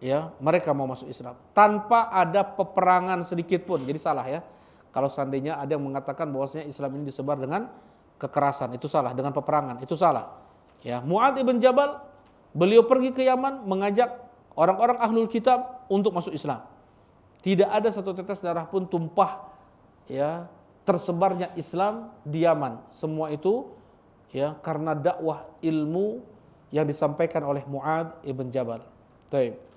ya, mereka mau masuk Islam tanpa ada peperangan sedikit pun. Jadi salah, ya. Kalau seandainya ada yang mengatakan bahwasanya Islam ini disebar dengan kekerasan, itu salah. Dengan peperangan, itu salah. Ya, Mu'adz ibn Jabal, beliau pergi ke Yaman mengajak orang-orang ahlul kitab untuk masuk Islam. Tidak ada satu tetes darah pun tumpah, ya, tersebarnya Islam di Yaman. Semua itu, ya, karena dakwah ilmu yang disampaikan oleh Mu'adz ibn Jabal. Baik.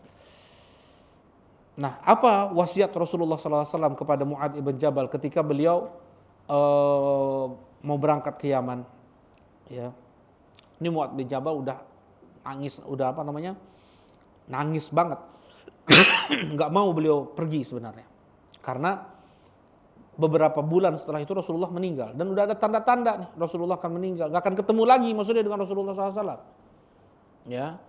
Nah, apa wasiat Rasulullah SAW kepada Mu'adz ibn Jabal ketika beliau mau berangkat ke Yaman? Ya, ini Mu'adz ibn Jabal udah nangis banget. nggak mau beliau pergi sebenarnya. Karena beberapa bulan setelah itu Rasulullah meninggal dan udah ada tanda-tanda nih Rasulullah akan meninggal, nggak akan ketemu lagi maksudnya dengan Rasulullah SAW. Ya,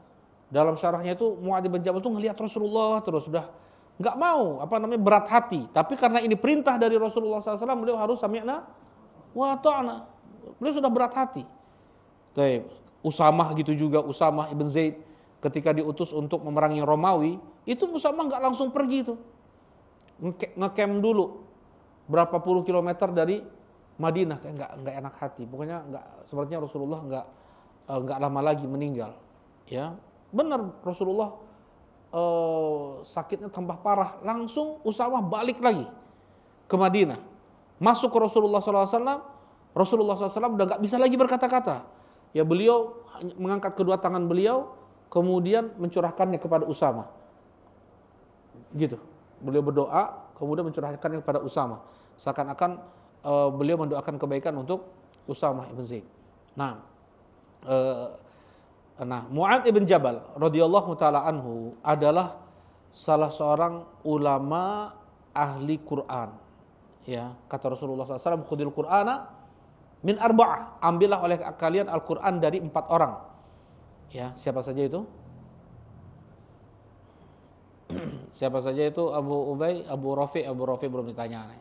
dalam syarahnya itu Mu'adz bin Jabal tuh ngelihat Rasulullah terus sudah nggak mau berat hati. Tapi karena ini perintah dari Rasulullah SAW, beliau harus sami'na wa ta'na. Beliau sudah berat hati. Taib. Usamah gitu juga, Usamah ibn Zaid ketika diutus untuk memerangi Romawi, itu Usamah nggak langsung pergi tuh, ngecamp dulu berapa puluh kilometer dari Madinah, kayak nggak enak hati. Pokoknya sepertinya Rasulullah nggak lama lagi meninggal. Ya, benar Rasulullah sakitnya tambah parah, langsung Usamah balik lagi ke Madinah, masuk ke Rasulullah SAW. Rasulullah SAW udah nggak bisa lagi berkata-kata. Ya, beliau mengangkat kedua tangan beliau, kemudian mencurahkannya kepada Usamah. Gitu, beliau berdoa, kemudian mencurahkannya kepada Usamah. Seakan-akan beliau mendoakan kebaikan untuk Usamah ibn Zaid. Nah, Mu'adz ibn Jabal radhiyallahu taala anhu adalah salah seorang ulama ahli Quran. Ya, kata Rasulullah SAW, khudil Qur'ana min arba'ah, ambillah oleh kalian Al-Quran dari 4 orang. Ya, siapa saja itu? Siapa saja itu? Abu Ubay, Abu Rafi belum ditanya.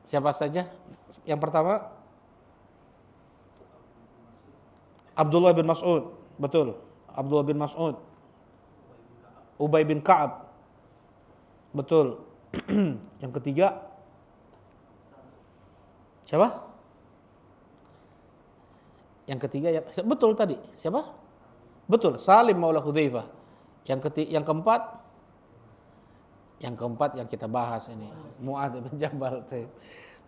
Siapa saja? Yang pertama Abdullah bin Mas'ud, betul. Abdullah bin Mas'ud. Ubay bin Ka'ab, betul. Yang ketiga siapa? Yang ketiga betul tadi. Siapa? Betul, Salim maula Hudzaifah. Yang keempat yang kita bahas ini, Mu'adz bin Jabal.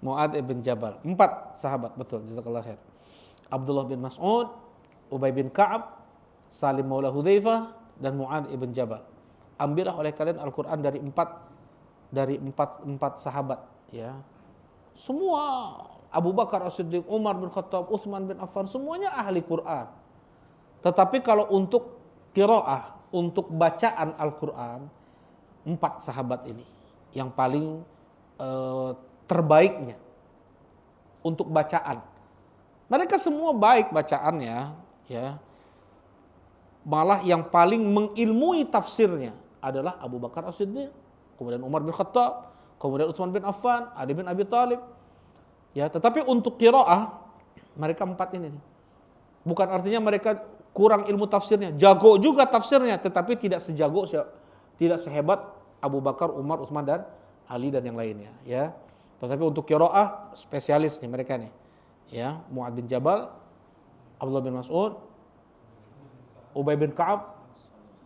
Mu'adz bin Jabal. 4 sahabat, betul. Jazakallahu khair. Abdullah bin Mas'ud, Ubay bin Ka'ab, Salim maula Hudzaifah, dan Mu'adz bin Jabal. Ambillah oleh kalian Al-Qur'an dari empat sahabat, ya. Semua Abu Bakar As-Siddiq, Umar bin Khattab, Utsman bin Affan, semuanya ahli Quran. Tetapi kalau untuk qiraah, untuk bacaan Al-Quran, 4 sahabat ini yang paling terbaiknya untuk bacaan. Mereka semua baik bacaannya, ya. Malah yang paling mengilmui tafsirnya adalah Abu Bakar As-Siddiq, kemudian Umar bin Khattab, kemudian Utsman bin Affan, Ali bin Abi Thalib. Ya, tetapi untuk qiraah mereka 4 ini nih. Bukan artinya mereka kurang ilmu tafsirnya, jago juga tafsirnya, tetapi tidak sehebat Abu Bakar, Umar, Utsman dan Ali dan yang lainnya, ya. Tetapi untuk qiraah spesialis nih mereka nih. Ya, Mu'adz bin Jabal, Abdullah bin Mas'ud, Ubay bin Ka'ab,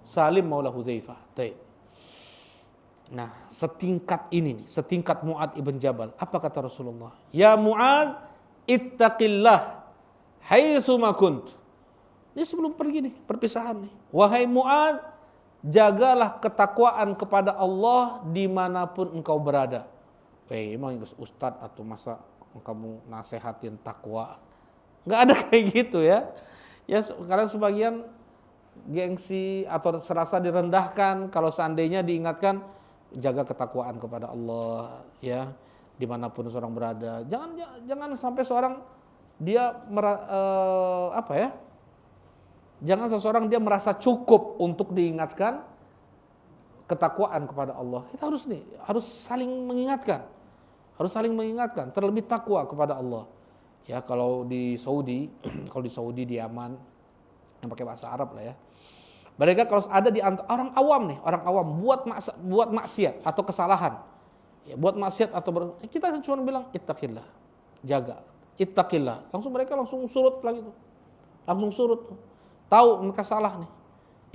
Salim maula Hudzaifah. Nah, setingkat ini nih, setingkat Mu'adz ibn Jabal. Apa kata Rasulullah? Ya Mu'adz, ittaqillah haitsu ma kunt. Ini sebelum pergi nih, perpisahan nih. Wahai Mu'adz, jagalah ketakwaan kepada Allah dimanapun engkau berada. Emang ustadz atau masa kamu nasehatin takwa? Nggak ada kayak gitu ya. Ya, karena sebagian gengsi atau serasa direndahkan kalau seandainya diingatkan jaga ketakwaan kepada Allah, ya, dimanapun seorang berada. Jangan sampai seorang dia jangan seseorang dia merasa cukup untuk diingatkan ketakwaan kepada Allah. Kita harus saling mengingatkan. Harus saling mengingatkan, terlebih takwa kepada Allah. Ya, kalau di Saudi, di Yaman yang pakai bahasa Arab lah ya. Mereka kalau ada di orang awam buat maksiat atau kesalahan. Ya, buat maksiat atau kita cuma bilang ittaqillah, jaga. Ittaqillah. Mereka langsung surut lagi tuh. Langsung surut. Tahu mereka salah nih.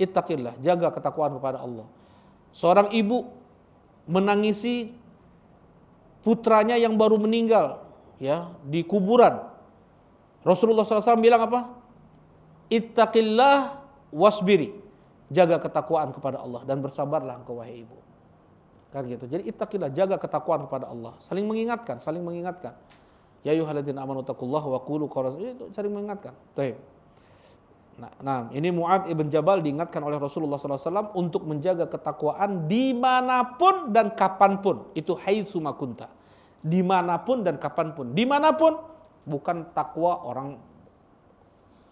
Ittaqillah, jaga ketakwaan kepada Allah. Seorang ibu menangisi putranya yang baru meninggal, ya, di kuburan. Rasulullah SAW bilang apa? Ittaqillah wasbiri. Jaga ketakwaan kepada Allah dan bersabarlah engkau wahai ibu. Kan gitu. Jadi ittaqillah, jaga ketakwaan kepada Allah. Saling mengingatkan. Ya ayyuhalladzina amanu taqullaha wa qulu qawlan, itu saling mengingatkan. Baik. Nah, ini Mu'adz ibn Jabal diingatkan oleh Rasulullah SAW untuk menjaga ketakwaan dimanapun dan kapanpun. Itu haitsu makunta. Dimanapun dan kapanpun. Dimanapun, bukan takwa orang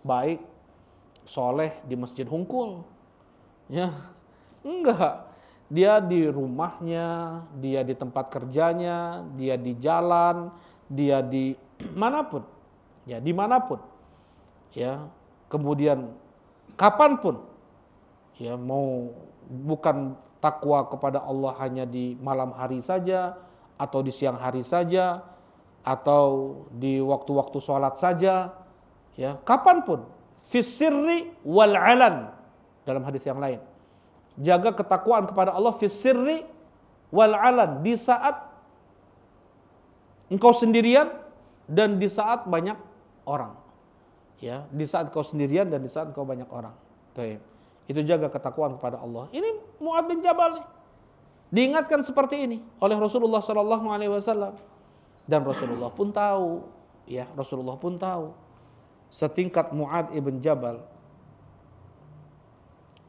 baik, soleh di Masjid Hungkul. Ya, enggak. Dia di rumahnya, dia di tempat kerjanya, dia di jalan, dia di manapun. Ya, dimanapun. Ya, kemudian kapanpun, ya mau bukan takwa kepada Allah hanya di malam hari saja, atau di siang hari saja, atau di waktu-waktu sholat saja, ya kapanpun, fis-sirri wal alan, dalam hadis yang lain. Jaga ketakwaan kepada Allah fis-sirri wal alan, di saat engkau sendirian dan di saat banyak orang. Ya, di saat kau sendirian dan di saat kau banyak orang. Itu jaga ketakwaan kepada Allah. Ini Mu'adz bin Jabal nih, diingatkan seperti ini oleh Rasulullah SAW, dan Rasulullah pun tahu, ya Rasulullah pun tahu setingkat Mu'adz ibn Jabal,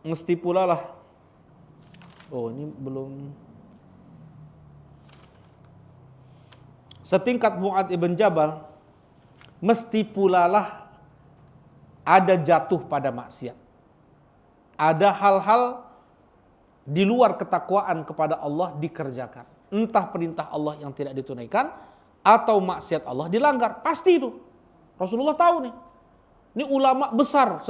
mesti pula lah. Oh, ini belum. Setingkat Mu'adz ibn Jabal, mesti pula lah ada jatuh pada maksiat. Ada hal-hal di luar ketakwaan kepada Allah dikerjakan. Entah perintah Allah yang tidak ditunaikan atau maksiat Allah dilanggar. Pasti itu. Rasulullah tahu nih. Ini ulama besar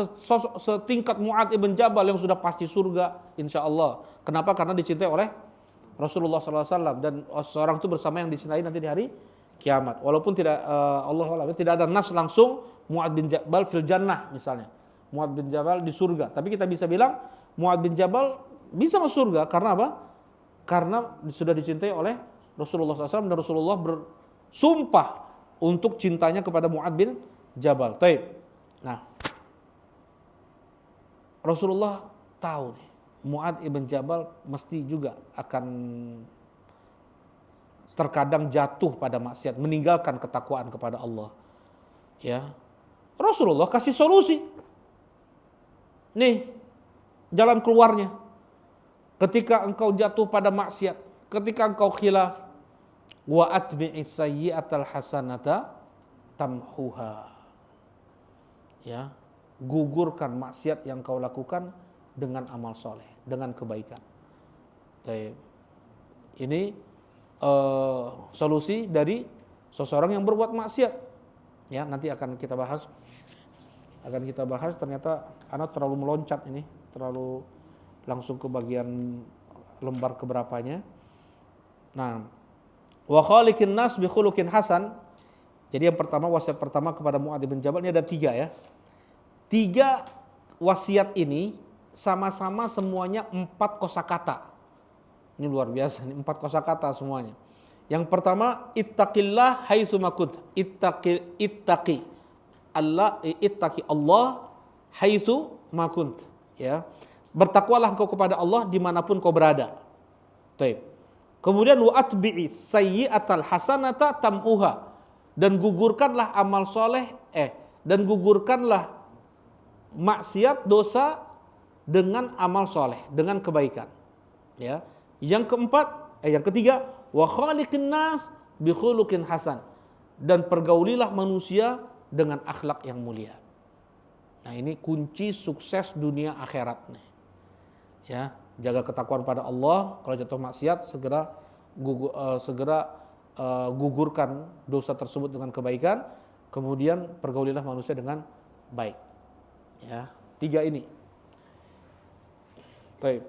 setingkat Mu'adz ibn Jabal yang sudah pasti surga insya Allah. Kenapa? Karena dicintai oleh Rasulullah SAW, dan seorang itu bersama yang dicintai nanti di hari kiamat. Walaupun tidak tidak ada nas langsung Mu'adz bin Jabal fil jannah misalnya, Mu'adz bin Jabal di surga. Tapi kita bisa bilang Mu'adz bin Jabal bisa masuk surga karena apa? Karena sudah dicintai oleh Rasulullah SAW, dan Rasulullah bersumpah untuk cintanya kepada Mu'adz bin Jabal. Taib. Nah, Rasulullah tahu nih, Mu'adz ibn Jabal mesti juga akan terkadang jatuh pada maksiat, meninggalkan ketakwaan kepada Allah. Ya, Rasulullah kasih solusi. Nih, jalan keluarnya. Ketika engkau jatuh pada maksiat, ketika engkau khilaf, wa atbi'is sayyi'atal hasanata tamhuha. Ya, gugurkan maksiat yang kau lakukan dengan amal soleh, dengan kebaikan. Ini solusi dari seseorang yang berbuat maksiat. Ya, nanti akan kita bahas. Ternyata anak terlalu meloncat ini, terlalu langsung ke bagian lembar keberapanya. Nah, wa khaliqin nas bi khuluqin hasan. Jadi yang pertama, wasiat pertama kepada Mu'adz bin Jabal, ini ada 3 ya. 3 wasiat ini sama-sama semuanya 4 kosakata. Ini luar biasa, ini 4 kosakata semuanya. Yang pertama, ittaqillah haitsu ma kunt. Ittaqi Allah haitsu ma kunt. Ya. Bertakwalah engkau kepada Allah dimanapun kau berada. Taib. Kemudian wa atbi'i sayyi'atal hasanata tamhuha. Dan gugurkanlah amal soleh, dan gugurkanlah maksiat dosa dengan amal soleh, dengan kebaikan. Ya. Yang ketiga, wa khaliqin nas bi khuluqin hasan. Dan pergaulilah manusia dengan akhlak yang mulia. Nah, ini kunci sukses dunia akhirat nih. Ya, jaga ketakwaan pada Allah, kalau jatuh maksiat segera gugurkan dosa tersebut dengan kebaikan, kemudian pergaulilah manusia dengan baik. Ya, 3 ini. Baik.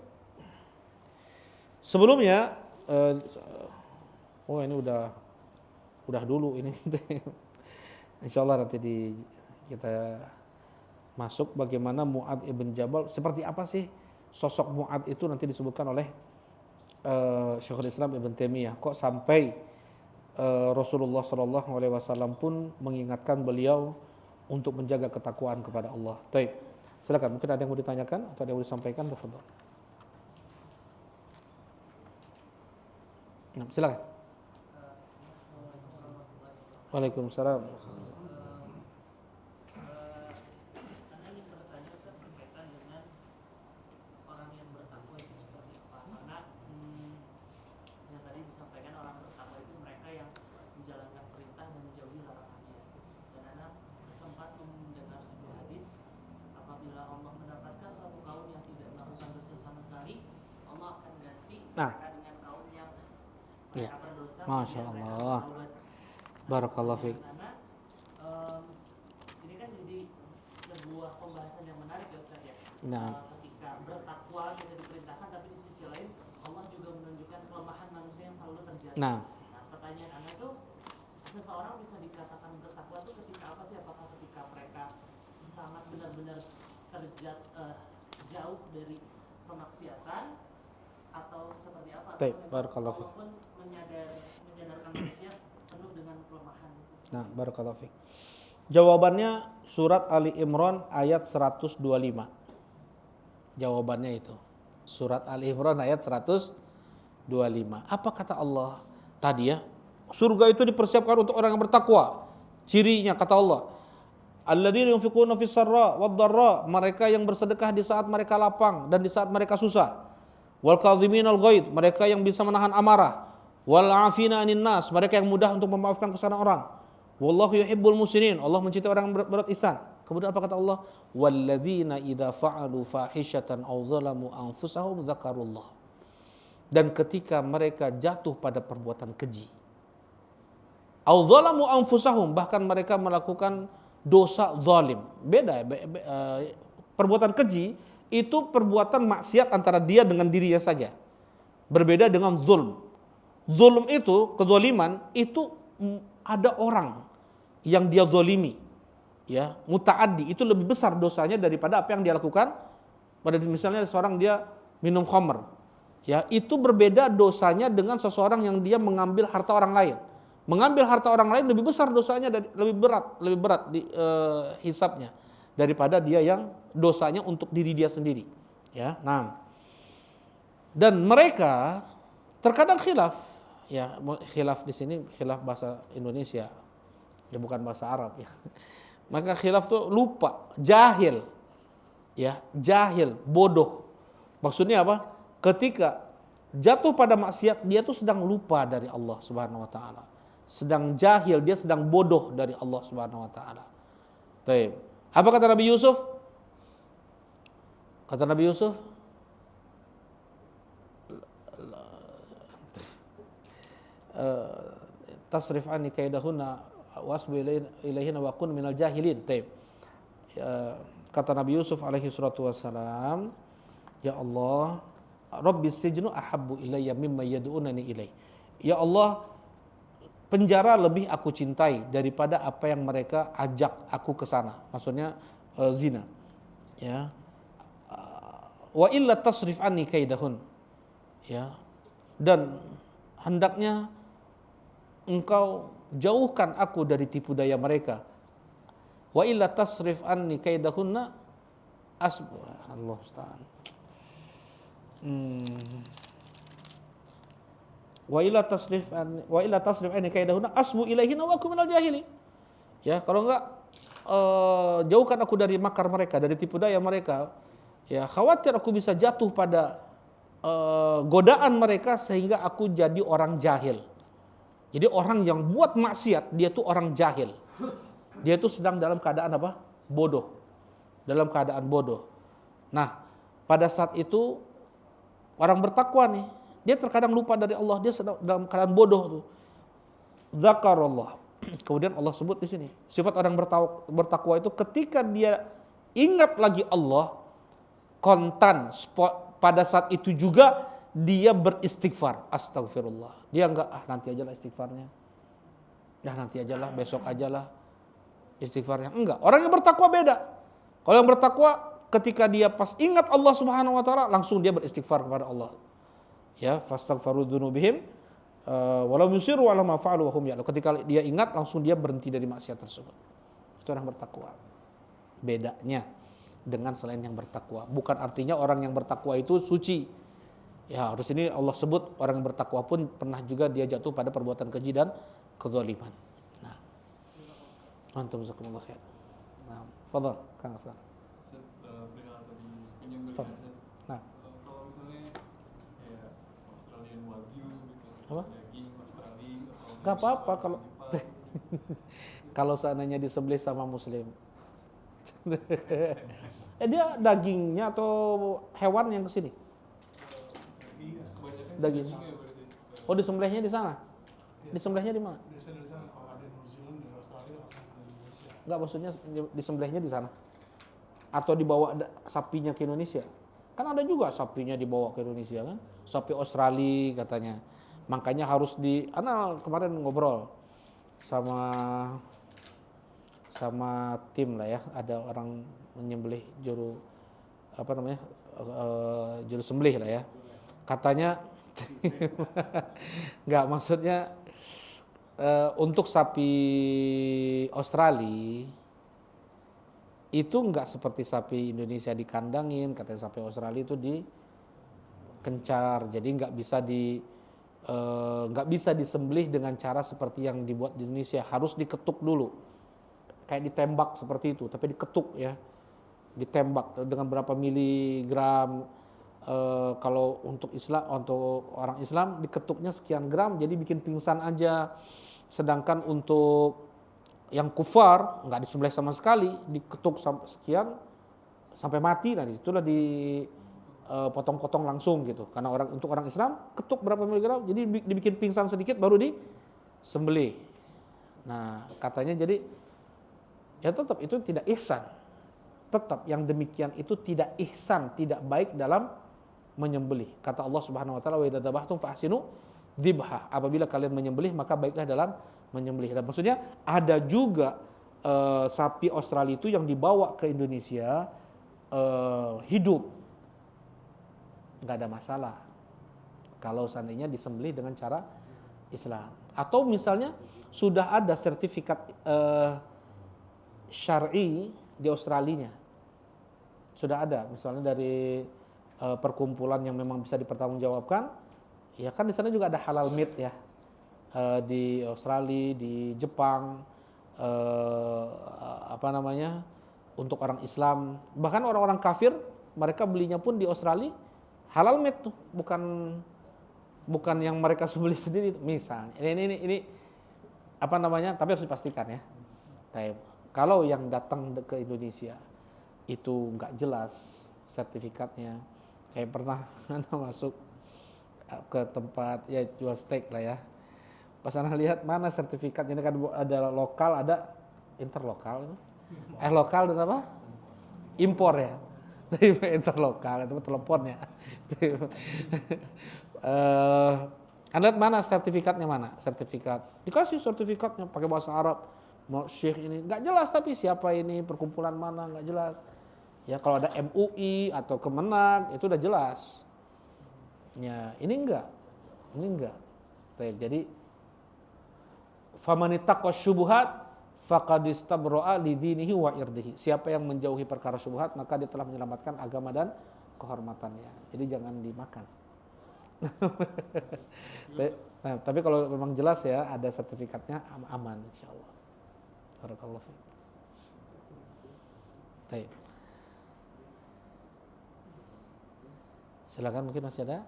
Sebelumnya, ini udah dulu ini. Insya Allah nanti kita masuk bagaimana Mu'adz ibn Jabal, seperti apa sih sosok Mu'adz itu, nanti disebutkan oleh Syekhul Islam Ibn Taimiyah. Kok sampai Rasulullah SAW pun mengingatkan beliau untuk menjaga ketakwaan kepada Allah. Baik, silakan. Mungkin ada yang mau ditanyakan atau ada yang mau disampaikan? Tafadhol. Nah, silakan. Waalaikumsalam. Anda ingin bertanya Nah, dengan kaum yang ya. mereka berdosa, Masya kemudian mereka Allah. bertaubat. Barakallahu fiik. Karena ini kan jadi sebuah pembahasan yang menarik ya Ustaz ya. Nah. Ketika bertakwa kita diperintahkan, tapi di sisi lain Allah juga menunjukkan kelemahan manusia yang selalu terjadi. Nah. Pertanyaan Anda tuh, seseorang bisa dikatakan bertakwa itu ketika apa sih? Apakah ketika mereka sangat benar-benar jauh dari kemaksiatan, atau seperti apa? Baik, Atau barakallahu fiik. Allah pun menyadarkan manusia penuh dengan kelemahan. Nah, barakallahu fiik. Jawabannya surat Ali Imran ayat 125. Jawabannya itu. Surat Ali Imran ayat 125. Apa kata Allah? Tadi ya, surga itu dipersiapkan untuk orang yang bertakwa. Cirinya kata Allah, alladzina yunfiquna fis sarra wad dharra, mereka yang bersedekah di saat mereka lapang dan di saat mereka susah. Wal kadhiminal ghaidh, mereka yang bisa menahan amarah. Wal afina 'anil nas, mereka yang mudah untuk memaafkan kesalahan orang. Wallahu yuhibbul muhsinin, Allah mencintai orang yang berbuat ihsan. Kemudian apa kata Allah? Walladzina idza fa'alu fahishatan aw zalamu anfusahum dzakarullah. Dan ketika mereka jatuh pada perbuatan keji, aw zalamu anfusahum, bahkan mereka melakukan dosa zalim. Beda perbuatan keji itu perbuatan maksiat antara dia dengan dirinya saja. Berbeda dengan zulm. Zulm itu, kezaliman itu ada orang yang dia zalimi, ya, mutaaddi, itu lebih besar dosanya daripada apa yang dia lakukan. Pada misalnya seorang dia minum khamr, ya, itu berbeda dosanya dengan seseorang yang dia mengambil harta orang lain. Mengambil harta orang lain lebih besar dosanya, lebih berat di hisabnya daripada dia yang dosanya untuk diri dia sendiri, ya. Nah, dan mereka terkadang khilaf, ya, khilaf di sini khilaf bahasa Indonesia, ya, bukan bahasa Arab, ya. Maka khilaf tuh lupa, jahil, ya, jahil, bodoh. Maksudnya apa? Ketika jatuh pada maksiat, dia tuh sedang lupa dari Allah Subhanahu wa taala. Sedang jahil, dia sedang bodoh dari Allah Subhanahu wa taala. Baik. Apa kata Nabi Yusuf? Kata Nabi Yusuf, tasrif anni kaidahunna wasbu ilaihina wa kun minal jahilin. Baik. Kata Nabi Yusuf alaihi salatu wassalam, ya Allah, Rabbis sijnu ahabbu ilayya mimma yad'unani ilai. Ya Allah, penjara lebih aku cintai daripada apa yang mereka ajak aku ke sana. Maksudnya zina. Ya. Wa illa tasrif anni kaidahun. Ya. Dan hendaknya engkau jauhkan aku dari tipu daya mereka. Wa illa tasrif anni kaidahunna Allah Ustaz. Wa illa tasrif anni kaidahunna asbu ilaihina wa akum minal jahilin. Ya, kalau enggak jauhkan aku dari makar mereka, dari tipu daya mereka. Ya, khawatir aku bisa jatuh pada godaan mereka sehingga aku jadi orang jahil. Jadi orang yang buat maksiat, dia tuh orang jahil. Dia tuh sedang dalam keadaan apa? Bodoh. Dalam keadaan bodoh. Nah, pada saat itu orang bertakwa nih, dia terkadang lupa dari Allah, dia sedang dalam keadaan bodoh tuh. Dzakarullah. Kemudian Allah sebut di sini, sifat orang bertakwa itu ketika dia ingat lagi Allah, kontan pada saat itu juga dia beristighfar, astagfirullah. Dia enggak, nanti aja lah istighfarnya. Ya nanti aja lah, besok aja lah istighfarnya. Enggak, orang yang bertakwa beda. Kalau yang bertakwa ketika dia pas ingat Allah Subhanahu wa taala, langsung dia beristighfar kepada Allah. Ya, fastaghfaru dzunubihim walau yusiru ala ma fa'alu wa hum ya'lamun. Ketika dia ingat, langsung dia berhenti dari maksiat tersebut. Itu orang bertakwa. Bedanya dengan selain yang bertakwa. Bukan artinya orang yang bertakwa itu suci. Ya, harus ini Allah sebut orang yang bertakwa pun pernah juga dia jatuh pada perbuatan keji dan kezaliman. Nah. Antum jazakumullah khair. Nah, fadhal Kang Hasan. Perihal tadi pinjam beli Fadhal. Nah, kalau misalnya kayak Australian Wagyu gitu, apa? daging Australia atau Gak apa-apa kalau Jepang. kalau seandainya disembelih sama muslim. Dia dagingnya atau hewan yang kesini? Kebanyakan daging. Singa berarti. Oh, disembelihnya di sana? Disembelihnya di mana? Biasanya dari sana kalau ada di New Zealand, di Australia langsung ke Indonesia. Enggak, maksudnya disembelihnya di sana? Atau dibawa sapinya ke Indonesia? Kan ada juga sapinya dibawa ke Indonesia kan? Sapi Australia katanya. Makanya harus Ana kemarin ngobrol sama tim lah ya, ada orang menyembelih juru sembelih lah ya. Katanya enggak, maksudnya untuk sapi Australia itu enggak seperti sapi Indonesia dikandangin, katanya sapi Australia itu dikencar, jadi enggak bisa disembelih dengan cara seperti yang dibuat di Indonesia, harus diketuk dulu, kayak ditembak seperti itu, tapi diketuk ya, ditembak dengan berapa miligram. Kalau untuk orang Islam diketuknya sekian gram, jadi bikin pingsan aja. Sedangkan untuk yang kufar nggak disembelih sama sekali, diketuk sampai sekian sampai mati. Nah itulah dipotong-potong langsung gitu. Karena untuk orang Islam ketuk berapa miligram, jadi dibikin pingsan sedikit baru disembelih. Nah katanya jadi ya tetap itu tidak ihsan. Tetap yang demikian itu tidak ihsan, tidak baik dalam menyembelih. Kata Allah Subhanahu wa taala, "Wa idza dzabhtum fa ahsinu dzibha." Apabila kalian menyembelih maka baiklah dalam menyembelih. Dan maksudnya ada juga sapi Australia itu yang dibawa ke Indonesia hidup. Enggak ada masalah kalau seandainya disembelih dengan cara Islam. Atau misalnya sudah ada sertifikat syar'i di Australia. Sudah ada, misalnya dari perkumpulan yang memang bisa dipertanggungjawabkan, ya kan di sana juga ada halal meat ya, di Australia, di Jepang, untuk orang Islam, bahkan orang-orang kafir mereka belinya pun di Australia halal meat tuh, bukan yang mereka sembelih sendiri. Misalnya ini tapi harus dipastikan ya. Kalau yang datang ke Indonesia itu nggak jelas sertifikatnya. Kayak pernah masuk ke tempat ya jual steak lah ya. Pas Ana lihat mana sertifikatnya, ini kan ada lokal, ada interlokal. Lokal dan apa? Impor ya. Interlokal itu teleponnya. Anda lihat mana sertifikatnya, mana? Sertifikat. Dikasih sertifikatnya pakai bahasa Arab. Syekh ini nggak jelas, tapi siapa ini, perkumpulan mana nggak jelas. Ya kalau ada MUI atau Kemenag itu udah jelas. Ya ini enggak. Jadi famanittaqas syubhat faqad istabra'a li dinihi wa irdihi. Siapa yang menjauhi perkara syubhat maka dia telah menyelamatkan agama dan kehormatannya. Jadi jangan dimakan. Nah, tapi kalau memang jelas ya ada sertifikatnya aman insyaallah. Barakallahu fiik. Baik. Silakan, mungkin masih ada.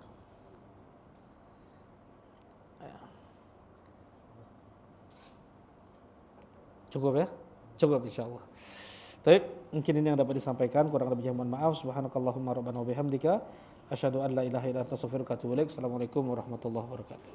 Cukup ya? Cukup insyaallah. Baik, mungkin ini yang dapat disampaikan, kurang lebihnya mohon maaf. Subhanakallahumma rabbana wa bihamdika asyhadu an la ilaha illa anta astaghfiruka wa atubu ilaik. Assalamualaikum warahmatullahi wabarakatuh.